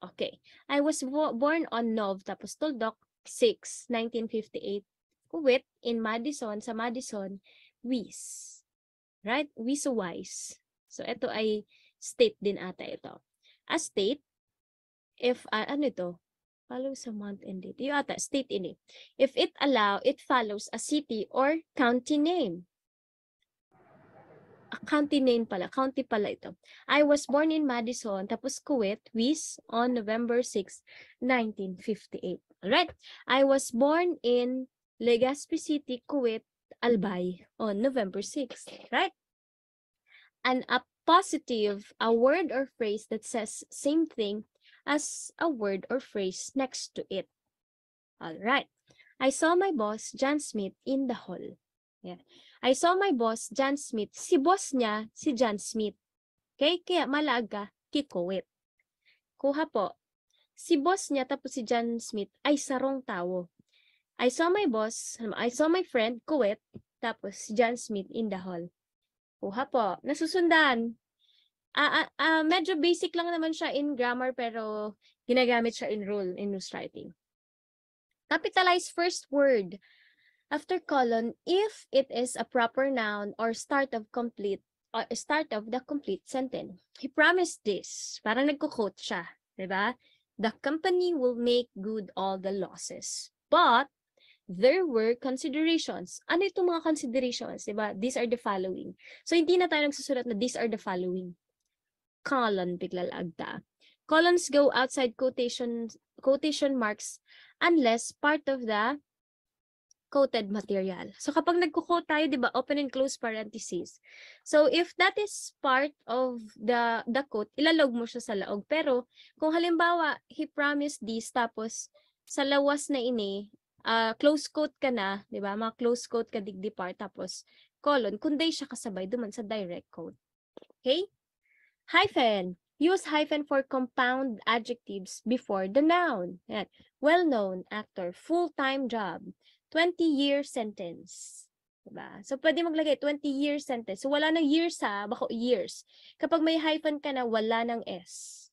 Okay. I was born on Nov, tapos Tuldok, 6, 1958. Kuwait, sa Madison, Wis. Right? Wis. So, ito ay state din ata ito. A state, if, follows a month and date. Yung ata, state ini. If it follows a city or county name. A county pala ito. I was born in Madison, tapos Kuwait, Wis, on November 6, 1958. Alright? I was born in Legazpi City, Kuwait, Albay, on November 6. Right? And a positive, a word or phrase that says same thing as a word or phrase next to it. Alright. I saw my boss, John Smith, in the hall. Yeah. I saw my boss, John Smith. Si boss niya, si John Smith. Okay? Kaya malaga, kikuwit. Kuha po. Si boss niya tapos si John Smith ay sarong tao. I saw my friend, kuwit, tapos si John Smith in the hall. Kuha po. Nasusundan. Medyo basic lang naman siya in grammar pero ginagamit siya in rule, in news writing. Capitalize first word after colon if it is a proper noun or start of the complete sentence. He promised this. Parang nagko-quote siya, 'di ba? The company will make good all the losses. But there were considerations. Ano itong mga considerations, 'di ba? These are the following. So hindi na tayo nagsusulat na these are the following. Colon biglalagda. Colons go outside quotation marks unless part of the quoted material. So kapag nagko-quote tayo, 'di ba, open and close parentheses. So if that is part of the quote, ilalog mo siya sa laog. Pero kung halimbawa, he promised this tapos sa lawas na ini, close quote ka na, 'di ba? Close quote ka digdi part tapos colon, kundi siya kasabay duman sa direct quote. Okay? Hyphen. Use hyphen for compound adjectives before the noun. Yan. Well-known actor, full-time job, 20-year sentence. Diba? So, pwede maglagay 20-year sentence. So, wala ng years bako years. Kapag may hyphen ka na, wala ng S.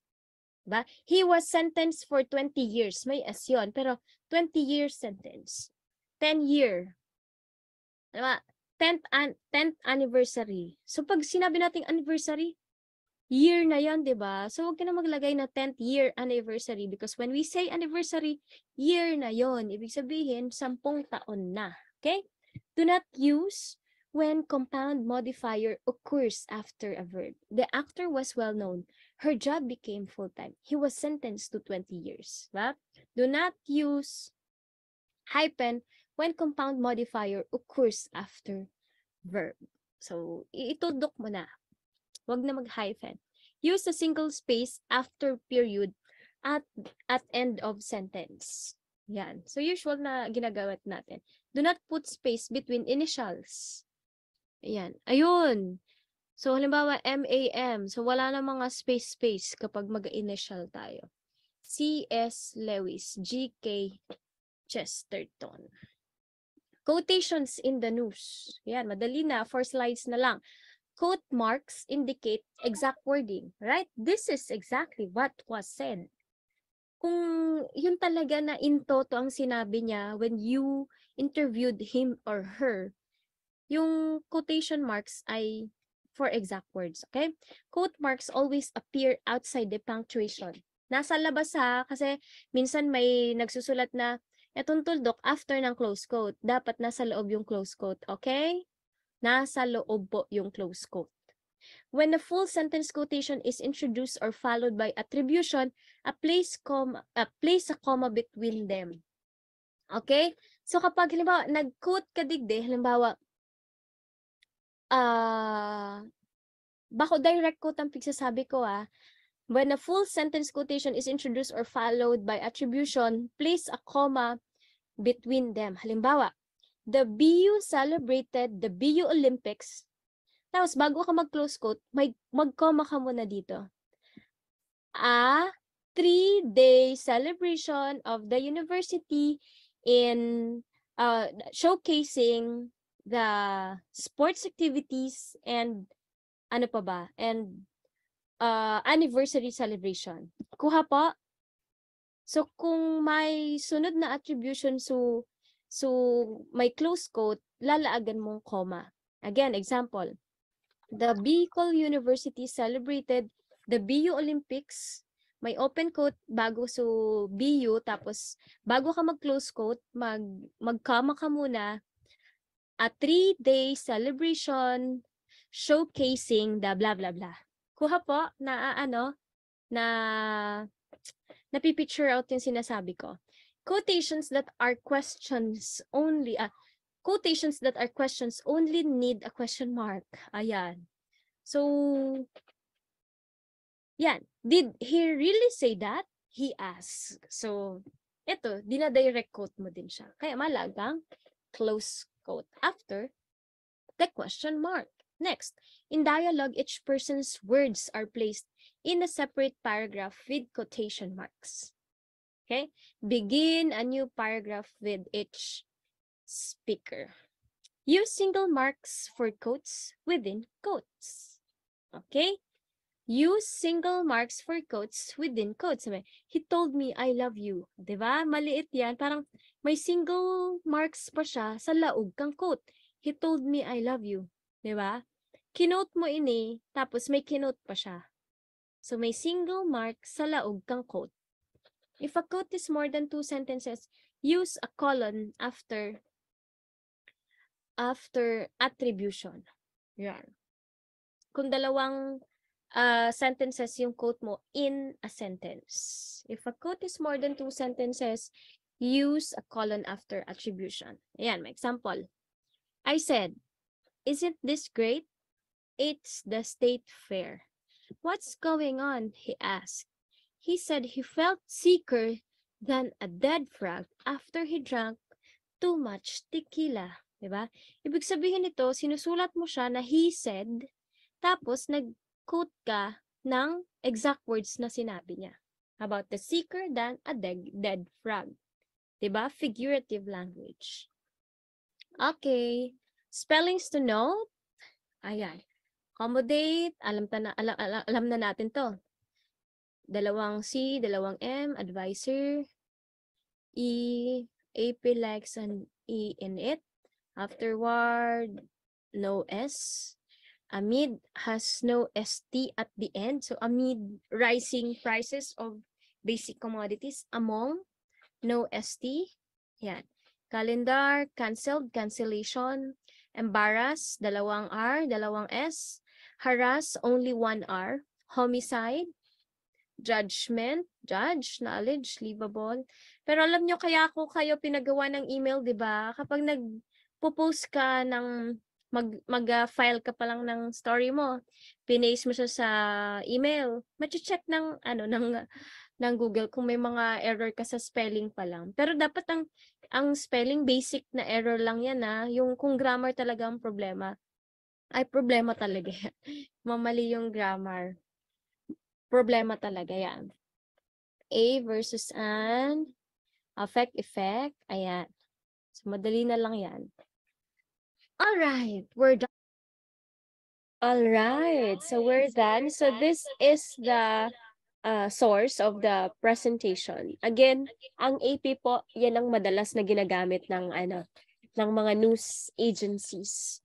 Diba? He was sentenced for 20 years. May S yun. Pero, 20-year sentence. 10-year. Diba? 10th anniversary. So, pag sinabi nating anniversary, year na yan, diba? So, huwag ka na maglagay na 10th year anniversary because when we say anniversary, year na yon. Ibig sabihin, 10 taon na. Okay? Do not use when compound modifier occurs after a verb. The actor was well known. Her job became full-time. He was sentenced to 20 years. Diba? Do not use Hyphen when compound modifier occurs after verb. So, itudok mo na. Wag na mag-hyphen. Use a single space after period at end of sentence. Yan. So, usual na ginagawat natin. Do not put space between initials. Ayan. Ayun. So, halimbawa, MAM. So, wala na mga space kapag mag-initial tayo. C.S. Lewis, G.K. Chesterton. Quotations in the news. Yan, madali na. 4 slides na lang. Quote marks indicate exact wording, right? This is exactly what was said. Kung yun talaga na in toto ang sinabi niya when you interviewed him or her, yung quotation marks ay for exact words, okay? Quote marks always appear outside the punctuation. Nasa labas ha, kasi minsan may nagsusulat na etong tuldok after ng close quote. Dapat nasa loob yung close quote, okay? Nasa loob po yung close quote. When a full sentence quotation is introduced or followed by attribution, place a comma between them. Okay? So kapag halimbawa nag-quote ka digde, halimbawa bako direct quote ang pigsasabi ko when a full sentence quotation is introduced or followed by attribution, place a comma between them. Halimbawa, the BU celebrated the BU Olympics. Tapos, bago ka mag-close quote, mag-comma ka muna dito. A 3-day celebration of the university in showcasing the sports activities and ano pa ba? And anniversary celebration. Kuha po. So, kung may sunod na attribution, so may close quote, lalaagan mong comma. Again, example. The Bicol University celebrated the BU Olympics. May open quote bago so BU, tapos bago ka mag-close quote, mag-comma ka muna. A 3-day celebration showcasing the blah blah blah. Kuha po na napipicture out yung sinasabi ko. Quotations that are questions only need a question mark. Ayan. So, yan. Did he really say that? He asked. So, ito, dina-direct quote mo din siya. Kaya malagang close quote after the question mark. Next, in dialogue, each person's words are placed in a separate paragraph with quotation marks. Okay? Begin a new paragraph with each speaker. Use single marks for quotes within quotes. Okay? Use single marks for quotes within quotes. He told me, I love you. Diba? Maliit yan. Parang may single marks pa siya sa laog kang quote. He told me, I love you. Diba? Kinote mo ini, tapos may kinote pa siya. So, may single mark sa laog kang quote. If a quote is more than 2 sentences, use a colon after attribution. Yan. Kung dalawang sentences yung quote mo in a sentence. If a quote is more than 2 sentences, use a colon after attribution. Ayan, may example. I said, isn't this great? It's the state fair. What's going on? He asked. He said he felt sicker than a dead frog after he drank too much tequila. Diba? Ibig sabihin nito, sinusulat mo siya na he said, tapos nag-quote ka ng exact words na sinabi niya. About the sicker than a dead frog. Diba? Figurative language. Okay. Spellings to note. Ayan. Accommodate. Alam na natin to. Dalawang C, dalawang M, advisor. E, AP likes an E in it. Afterward, no S. Amid has no ST at the end. So, amid rising prices of basic commodities. Among, no ST. Yan. Calendar, canceled, cancellation. Embarrass, dalawang R, dalawang S. Harass, only 1 R. Homicide. Judgment, judge, knowledge, livable. Pero alam nyo kaya ako kayo pinagawa ng email, 'di ba? Kapag nagpo-post ka ng mag-file ka pa lang ng story mo, pinaste mo siya sa email, mache-check ng ano ng Google kung may mga error ka sa spelling pa lang. Pero dapat ang spelling basic na error lang 'yan yung kung grammar talaga ang problema. Ay problema talaga 'yan. Mamali yung grammar. Problema talaga 'yan. A versus an effect. Ayan. So, madali na lang yan. Alright, we're done. Alright, so we're done. So, this is the source of the presentation. Again, ang AP po, yan ang madalas na ginagamit ng mga news agencies.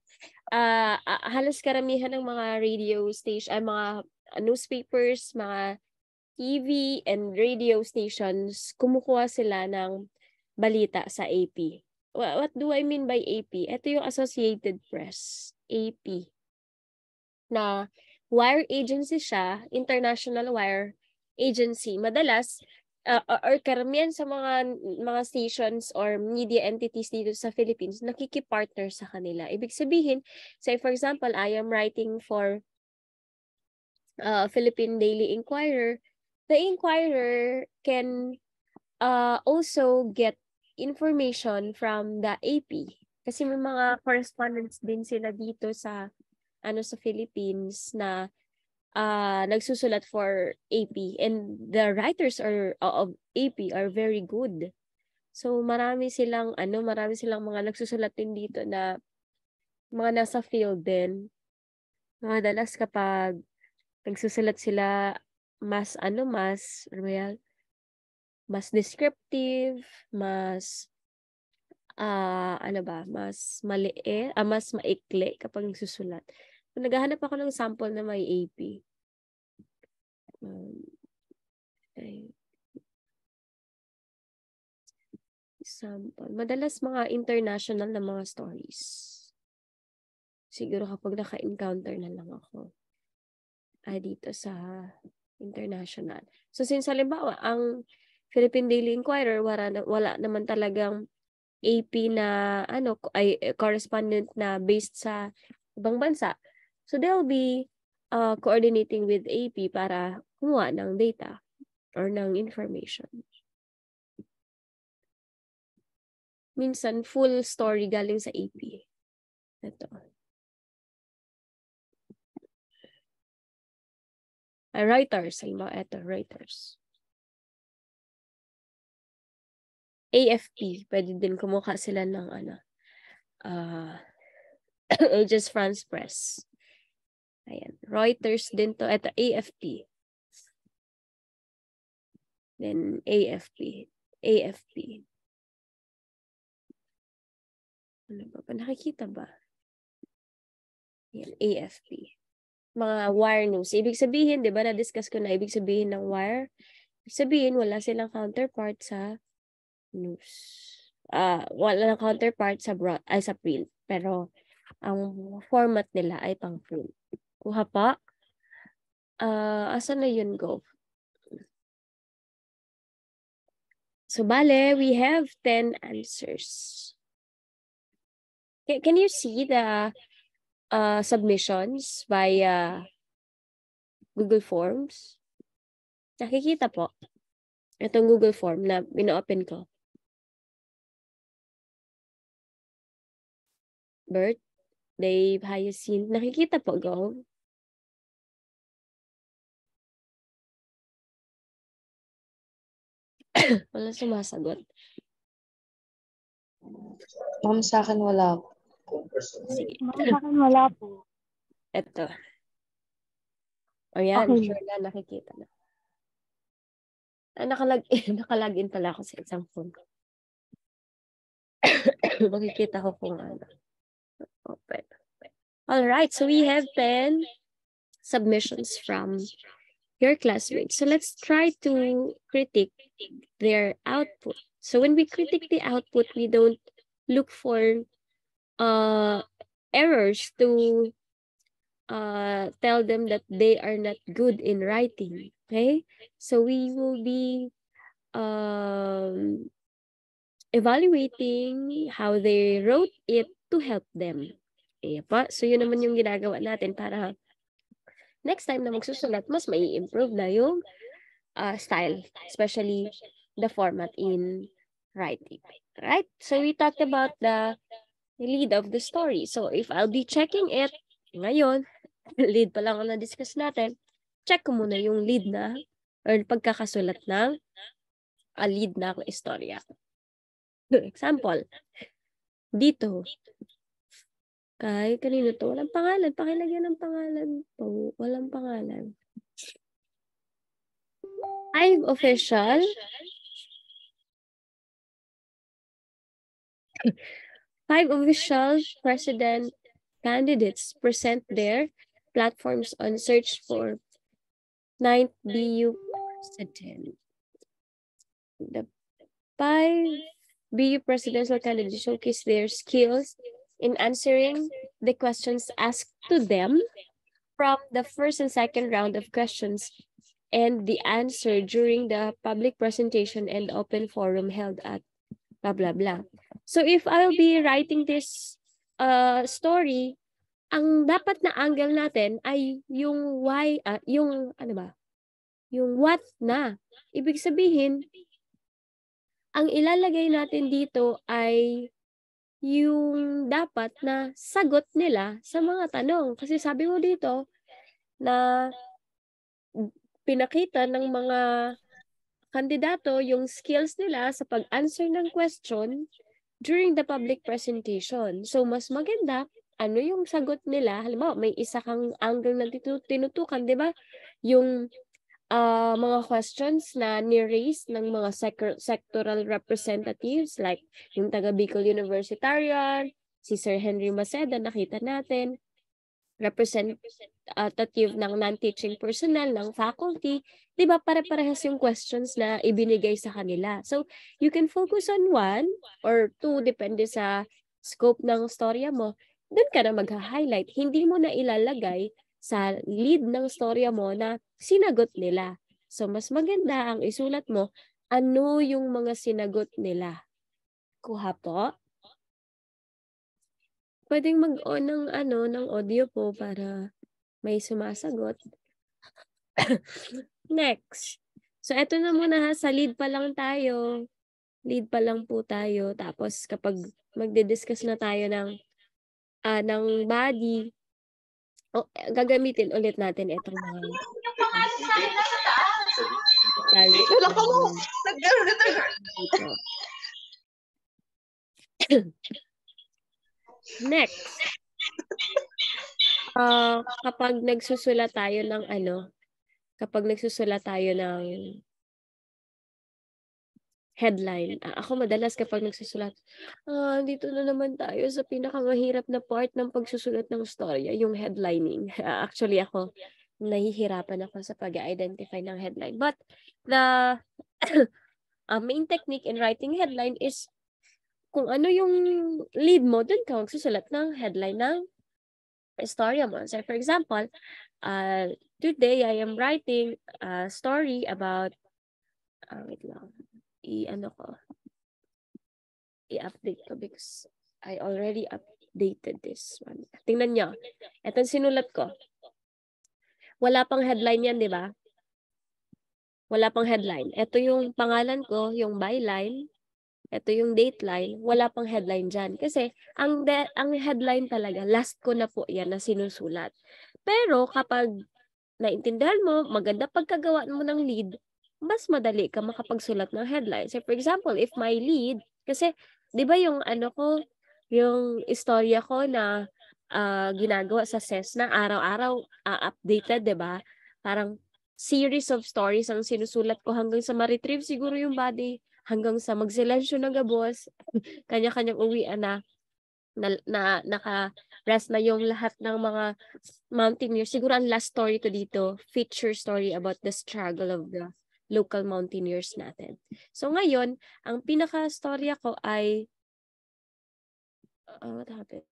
Halos karamihan ng mga radio station, mga newspapers, mga TV and radio stations, kumukuha sila ng balita sa AP. What do I mean by AP? Ito yung Associated Press, AP. Na wire agency siya, international wire agency. Madalas, or karamihan sa mga stations or media entities dito sa Philippines, nakikipartner sa kanila. Ibig sabihin, say for example, I am writing for Philippine Daily Inquirer. The Inquirer can also get information from the AP. Kasi may mga correspondents din sila dito sa sa Philippines na nagsusulat for AP, and the writers of AP are very good. So marami silang mga nagsusulat din dito na mga nasa field din. Madalas kapag nagsusulat sila mas descriptive, mas mas maikli kapag nagsusulat. So, naghahanap ako ng sample na may AP. Sample. Madalas mga international na mga stories. Siguro kapag naka-encounter na lang ako dito sa international. So since halimbawa, ang Philippine Daily Inquirer, wala naman talagang AP na correspondent na based sa ibang bansa. So they'll be coordinating with AP para kumuha ng data or ng information. Minsan full story galing sa AP. Ito. Reuters, Reuters. AFP, pwede din kumuha sila ng Agence France Presse. Ayan, Reuters din to. Ito, AFP. Then, AFP. Ano ba? Nakikita ba? Ayan, AFP. Mga wire news. Ibig sabihin, di ba, na-discuss ko na, ibig sabihin ng wire. Ibig sabihin, wala silang counterpart sa news. Wala lang counterpart sa print. Pero, ang format nila ay pang print. Kuha pa. Asan na yun go? So, bale, we have 10 answers. Can you see the submissions via Google Forms? Nakikita po. Itong Google Form na ino-open ko. Bert, Dave, Hyacinth. Nakikita po, go. Wala sumasagot. Ma'am, sa akin wala po. Sige. Ma'am, sa akin wala po. Ito. O yan, Okay. sure na, nakikita na. Nakalag-in pala ako sa isang phone. Makikita ko kung ano. Open. Alright, so we have 10 submissions from your classmates. So let's try to critique their output. So when we critique the output, we don't look for errors to tell them that they are not good in writing. Okay? So we will be evaluating how they wrote it to help them. So yun naman yung ginagawa natin para next time na magsusulat, mas mai-improve na yung style, especially the format in writing. Right? So we talked about the lead of the story. So if I'll be checking it ngayon, lead pa lang ang na-discuss natin, check ko muna yung lead na or pagkakasulat ng lead na istorya. Example, dito, kanino to? Walang pangalan. Pakilagyan ng pangalan to. Walang pangalan. 5 official. 5 official president candidates present their platforms on search for 9th BU president. The 5 BU presidential candidates showcase their skills in answering the questions asked to them from the first and second round of questions and the answer during the public presentation and open forum held at blah blah blah. So if I'll be writing this story, ang dapat na angle natin ay yung why, yung ano ba? Yung what na. Ibig sabihin, ang ilalagay natin dito ay yung dapat na sagot nila sa mga tanong. Kasi sabi mo dito na pinakita ng mga kandidato yung skills nila sa pag-answer ng question during the public presentation. So, mas maganda, ano yung sagot nila? Halimbawa, may isa kang angle na tinutukan, di ba? Yung mga questions na ni-raise ng mga sectoral representatives like yung taga Bicol Universitarian, si Sir Henry Maceda, nakita natin, representative ng non-teaching personnel, ng faculty, di ba pare-parehas yung questions na ibinigay sa kanila. So, you can focus on 1 or 2, depende sa scope ng storya mo, dun ka na mag-highlight. Hindi mo na ilalagay sa lead ng storya mo na sinagot nila. So, mas maganda ang isulat mo, ano yung mga sinagot nila. Kuha po. Pwedeng mag-on ng audio po para may sumasagot. Next. So, eto na muna ha. Sa lead pa lang tayo. Lead pa lang po tayo. Tapos, kapag magdi-discuss na tayo ng body, gagamitin ulit natin itong mga Next. Kapag nagsusulat tayo ng headline. Ako madalas kapag nagsusulat, dito na naman tayo sa pinakamahirap na part ng pagsusulat ng storya, yung headlining. Actually ako, nahihirapan ako sa pag-identify ng headline. But the main technique in writing headline is kung ano yung lead mo, dun ka magsusulat ng headline ng storya mo. So for example, today I am writing a story about, wait lang, i-update ko because I already updated this one. Tingnan nyo. Itong sinulat ko. Wala pang headline yan, di ba? Wala pang headline. Ito yung pangalan ko, yung byline. Ito yung dateline. Wala pang headline dyan. Kasi ang headline talaga, last ko na po yan na sinusulat. Pero kapag naintindihan mo, maganda pagkagawa mo ng lead, mas madali ka makapagsulat ng headline. So for example, if my lead, kasi 'di ba yung yung istorya ko na ginagawa sa SES na araw-araw updated, 'di ba? Parang series of stories ang sinusulat ko hanggang sa ma-retrieve siguro yung body, hanggang sa magsilensyo ng gabos, kanya-kanyang uwian na naka-rest na yung lahat ng mga mountaineers. Siguro ang last story ko dito, feature story about the struggle of the local mountaineers natin. So ngayon, ang pinaka-storya ko ay what happened?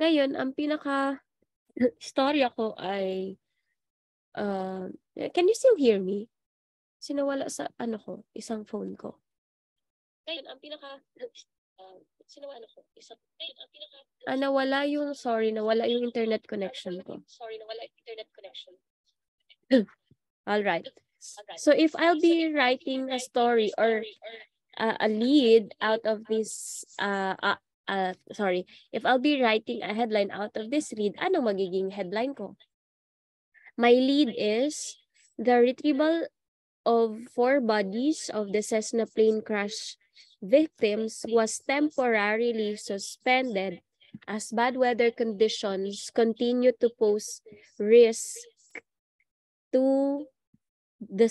Ngayon, ang pinaka-storya ko ay can you still hear me? Sinawala sa ano ko, isang phone ko. Ngayon, ang pinaka sinawala ko, isang nawala yung, nawala yung internet connection ko. Nawala yung internet connection. All right. So if I'll be writing a story or a lead out of this if I'll be writing a headline out of this read, anong magiging headline ko? My lead is the retrieval of 4 bodies of the Cessna plane crash victims was temporarily suspended as bad weather conditions continue to pose risk to the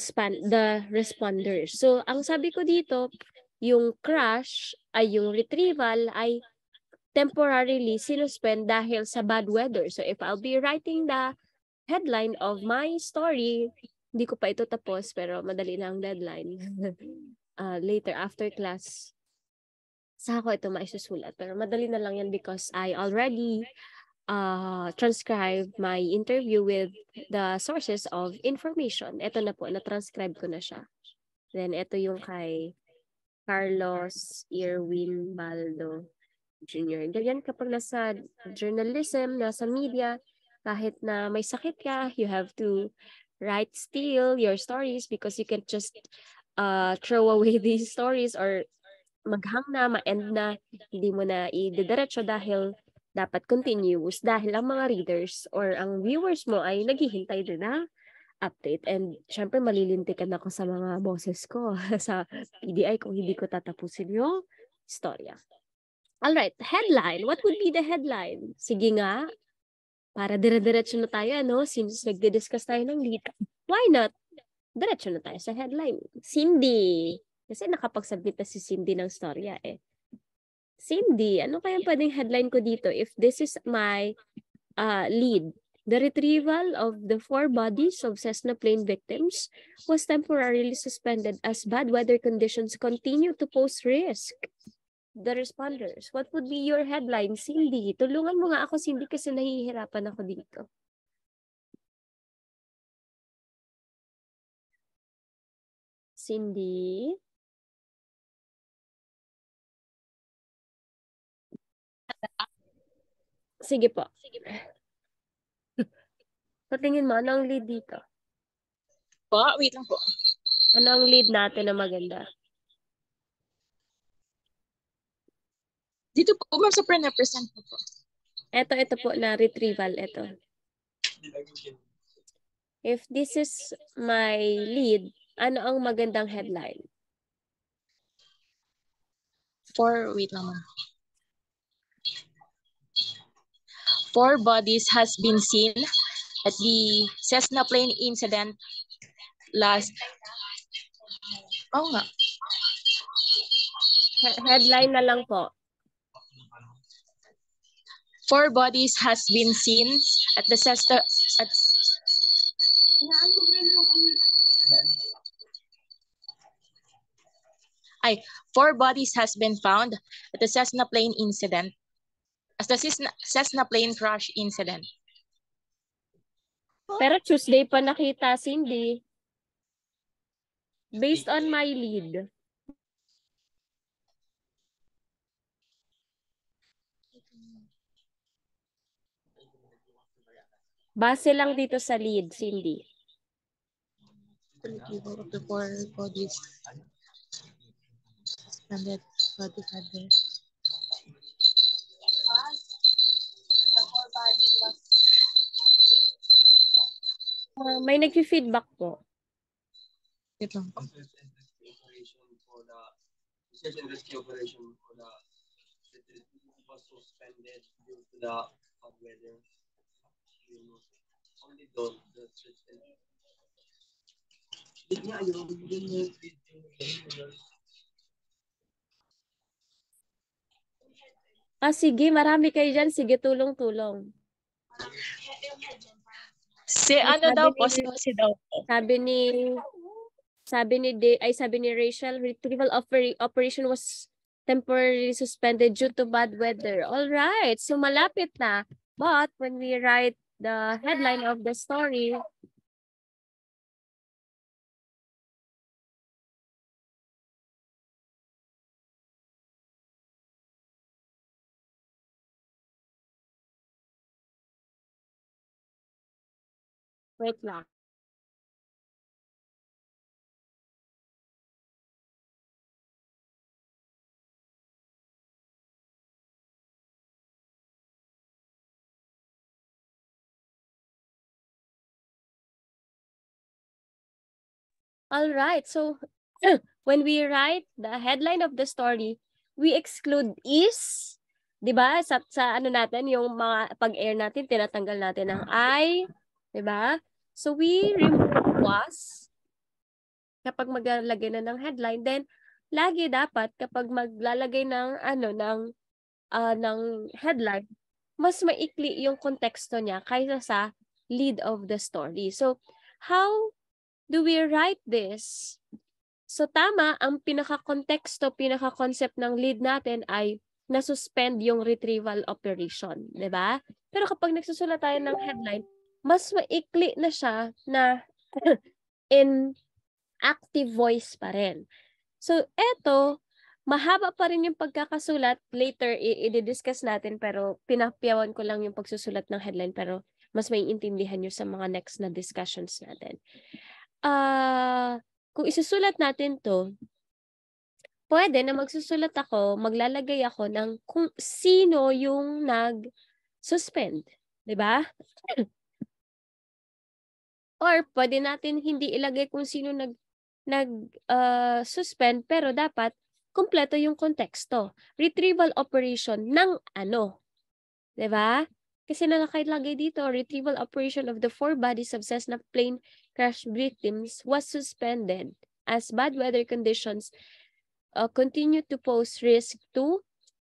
responders. So, ang sabi ko dito, yung crash ay yung retrieval ay temporarily sinuspend dahil sa bad weather. So, if I'll be writing the headline of my story, hindi ko pa ito tapos pero madali na ang deadline. Later, after class, sa ako ito maisusulat. Pero madali na lang yan because I already transcribe my interview with the sources of information. Ito na po, na-transcribe ko na siya. Then, ito yung kay Carlos Irwin Baldo Jr. Ganyan kapag nasa journalism, nasa media, kahit na may sakit ka, you have to write still your stories because you can't just throw away these stories or maghang na, ma-end na, hindi mo na i-diretso dahil dapat continuous dahil ang mga readers or ang viewers mo ay naghihintay din na update. And syempre malilintikan ako sa mga boses ko sa PDI kung hindi ko tatapusin yung storya. Alright, headline. What would be the headline? Sige nga, para dire-diretso na tayo, ano? Since nagdi-discuss tayo ng lead, why not? Diretso na tayo sa headline. Cindy. Kasi nakapag-submit na si Cindy ng storya eh. Cindy, ano kaya pwedeng headline ko dito if this is my lead? The retrieval of the 4 bodies of Cessna plane victims was temporarily suspended as bad weather conditions continue to pose risk. The responders. What would be your headline, Cindy? Tulungan mo nga ako, Cindy, kasi nahihirapan ako dito. Cindy? Sige po. Patingin mo, ano ang lead dito? Po, wait lang po. Ano ang lead natin na maganda? Dito po, ma'am, sa pre-represent po po. Ito po na retrieval, ito. If this is my lead, ano ang magandang headline? Wait lang, ma'am. 4 bodies has been seen at the Cessna plane incident last... Oo nga. Headline na lang po. 4 bodies has been seen at the Cessna... Four bodies has been found at the Cessna plane incident as the Cessna plane crash incident. Pero Tuesday pa nakita, Cindy. Based on my lead. Base lang dito sa lead, Cindy. Of the 4 bodies. Suspended body other. May nag-feedback po. Ito lang po. Search and rescue operation for the was suspended due to the hot weather. Only those the search and Sige, marami kayo dyan. Sige, tulong-tulong. Ano daw po? Si daw po. Sabi ni Rachel, retrieval operation was temporarily suspended due to bad weather. All right, so malapit na. But when we write the headline of the story, Wait lang. All right. So when we write the headline of the story, we exclude is, 'di ba? Sa ano natin, yung mga pag-air natin, tinatanggal natin ang I, 'di ba? So we remove was kapag maglalagay na ng headline, then lagi dapat kapag maglalagay ng ano ng headline, mas maikli yung konteksto niya kaysa sa lead of the story. So how do we write this? So tama, ang pinaka-konteksto, pinaka-concept ng lead natin ay na-suspend yung retrieval operation, 'di ba? Pero kapag nagsusulat tayo ng headline, mas maikli na siya na in active voice pa rin. So eto, mahaba pa rin yung pagkakasulat. Later, i-discuss natin pero pinapiyawan ko lang yung pagsusulat ng headline pero mas maiintindihan nyo sa mga next na discussions natin. Kung isusulat natin to, pwede na magsusulat ako, maglalagay ako ng kung sino yung nag-suspend. 'Di ba? Or pwede natin hindi ilagay kung sino suspend pero dapat kumpleto yung konteksto. Retrieval operation ng ano. 'Di ba? Kasi nakalagay dito, retrieval operation of the 4 bodies of Cessna plane crash victims was suspended as bad weather conditions continue to pose risk to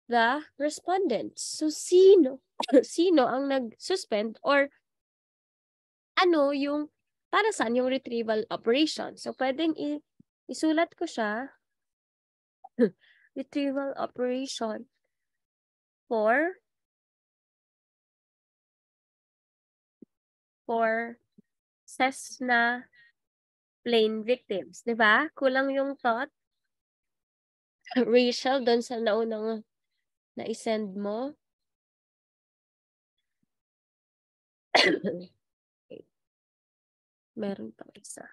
the respondents. So, sino? Sino ang nag-suspend or ano yung para saan yung retrieval operation? So, pwedeng isulat ko siya. Retrieval operation for Cessna plane victims. 'Di ba? Kulang yung thought. Rachel, doon sa naunang na-send mo. Okay. Meron pang isa.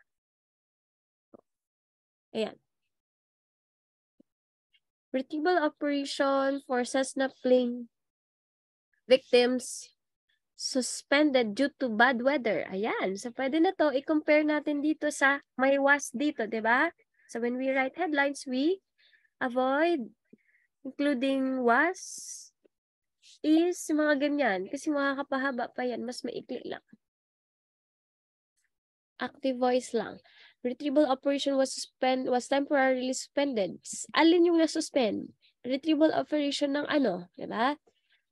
Ayan. Retrieval operation for Cessna plane victims suspended due to bad weather. Ayan. So, pwede na to. I-compare natin dito sa may was dito, di ba? So, when we write headlines, we avoid including was, is, mga ganyan. Kasi makakapahaba pa yan. Mas maikli lang. Active voice lang. Retrieval operation was temporarily suspended. Alin yung na-suspend? Retrieval operation ng ano, di ba?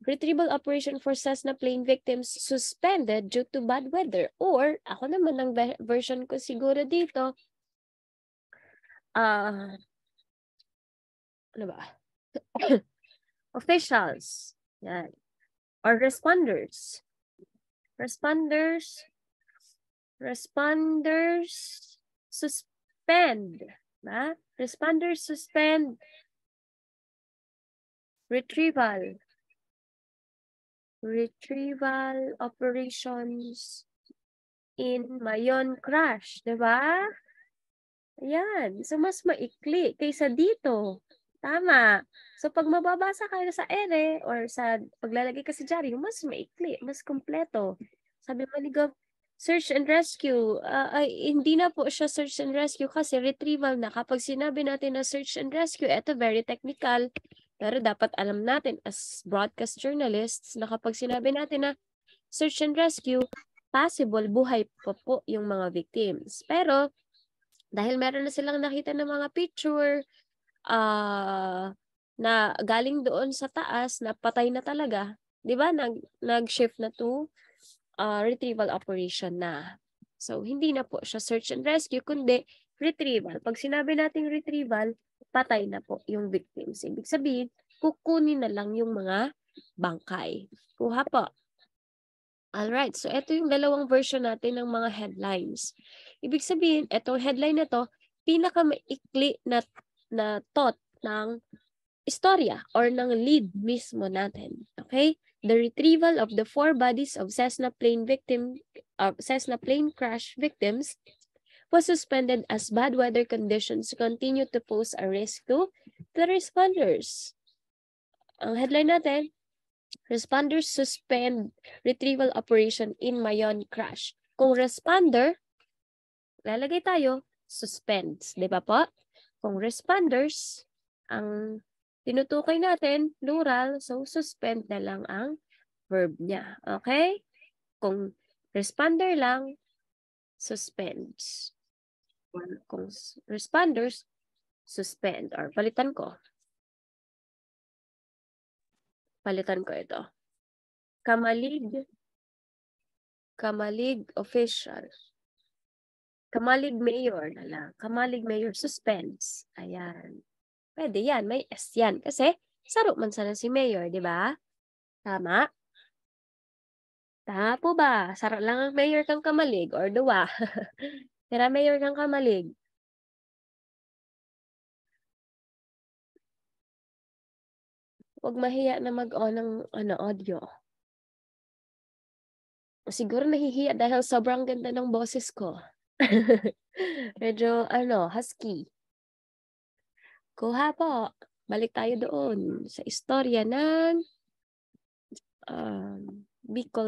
Retrieval operation for Cessna plane victims suspended due to bad weather. Or, ako naman ang version ko siguro dito, ano ba? Officials. Yan. Or responders. Responders suspend. Ba? Responders suspend retrieval operations in Mayon crash, 'di ba? Ayan, so mas maikli kaysa dito. Tama. So pag mababasa ka sa ere or sa paglalagay ka sa diary, mas maikli, mas kompleto. Sabi mo ni Gov, search and rescue, hindi na po siya search and rescue kasi retrieval na. Kapag sinabi natin na search and rescue, ito very technical. Pero dapat alam natin as broadcast journalists na kapag sinabi natin na search and rescue, possible buhay pa po yung mga victims. Pero dahil meron na silang nakita ng mga picture na galing doon sa taas na patay na talaga, 'di ba? Nag-shift na to retrieval operation na. So hindi na po siya search and rescue kundi retrieval. Pag sinabi nating retrieval, patay na po yung victims. Ibig sabihin, kukunin na lang yung mga bangkay. Kuha po. Alright, so ito yung dalawang version natin ng mga headlines. Ibig sabihin, itong headline na to, pinaka-maikli na thought ng istorya or ng lead mismo natin. Okay? The retrieval of the 4 bodies of Cessna plane Cessna plane crash victims was suspended as bad weather conditions continue to pose a risk to the responders. Ang headline natin, responders suspend retrieval operation in Mayon crash. Kung responder, lalagay tayo, suspends. Di ba po? Kung responders, ang tinutukoy natin, plural, so suspend na lang ang verb niya. Okay? Kung responder lang, suspends. Kung responders, suspend. Or palitan ko. Palitan ko ito. Kamalig official. Kamalig mayor na lang. Kamalig mayor suspends. Ayan. Pwede yan. May S yan. Kasi, saro man sana si mayor, di ba? Tama? Tama po ba? Saro lang ang mayor kang kamalig or duwa? Tira mayor kang kamalig. Huwag mahiya na mag-on ng audio. Siguro nahihiya dahil sobrang ganda ng boses ko. Medyo, husky. Kuha po. Balik tayo doon sa istorya ng Bicol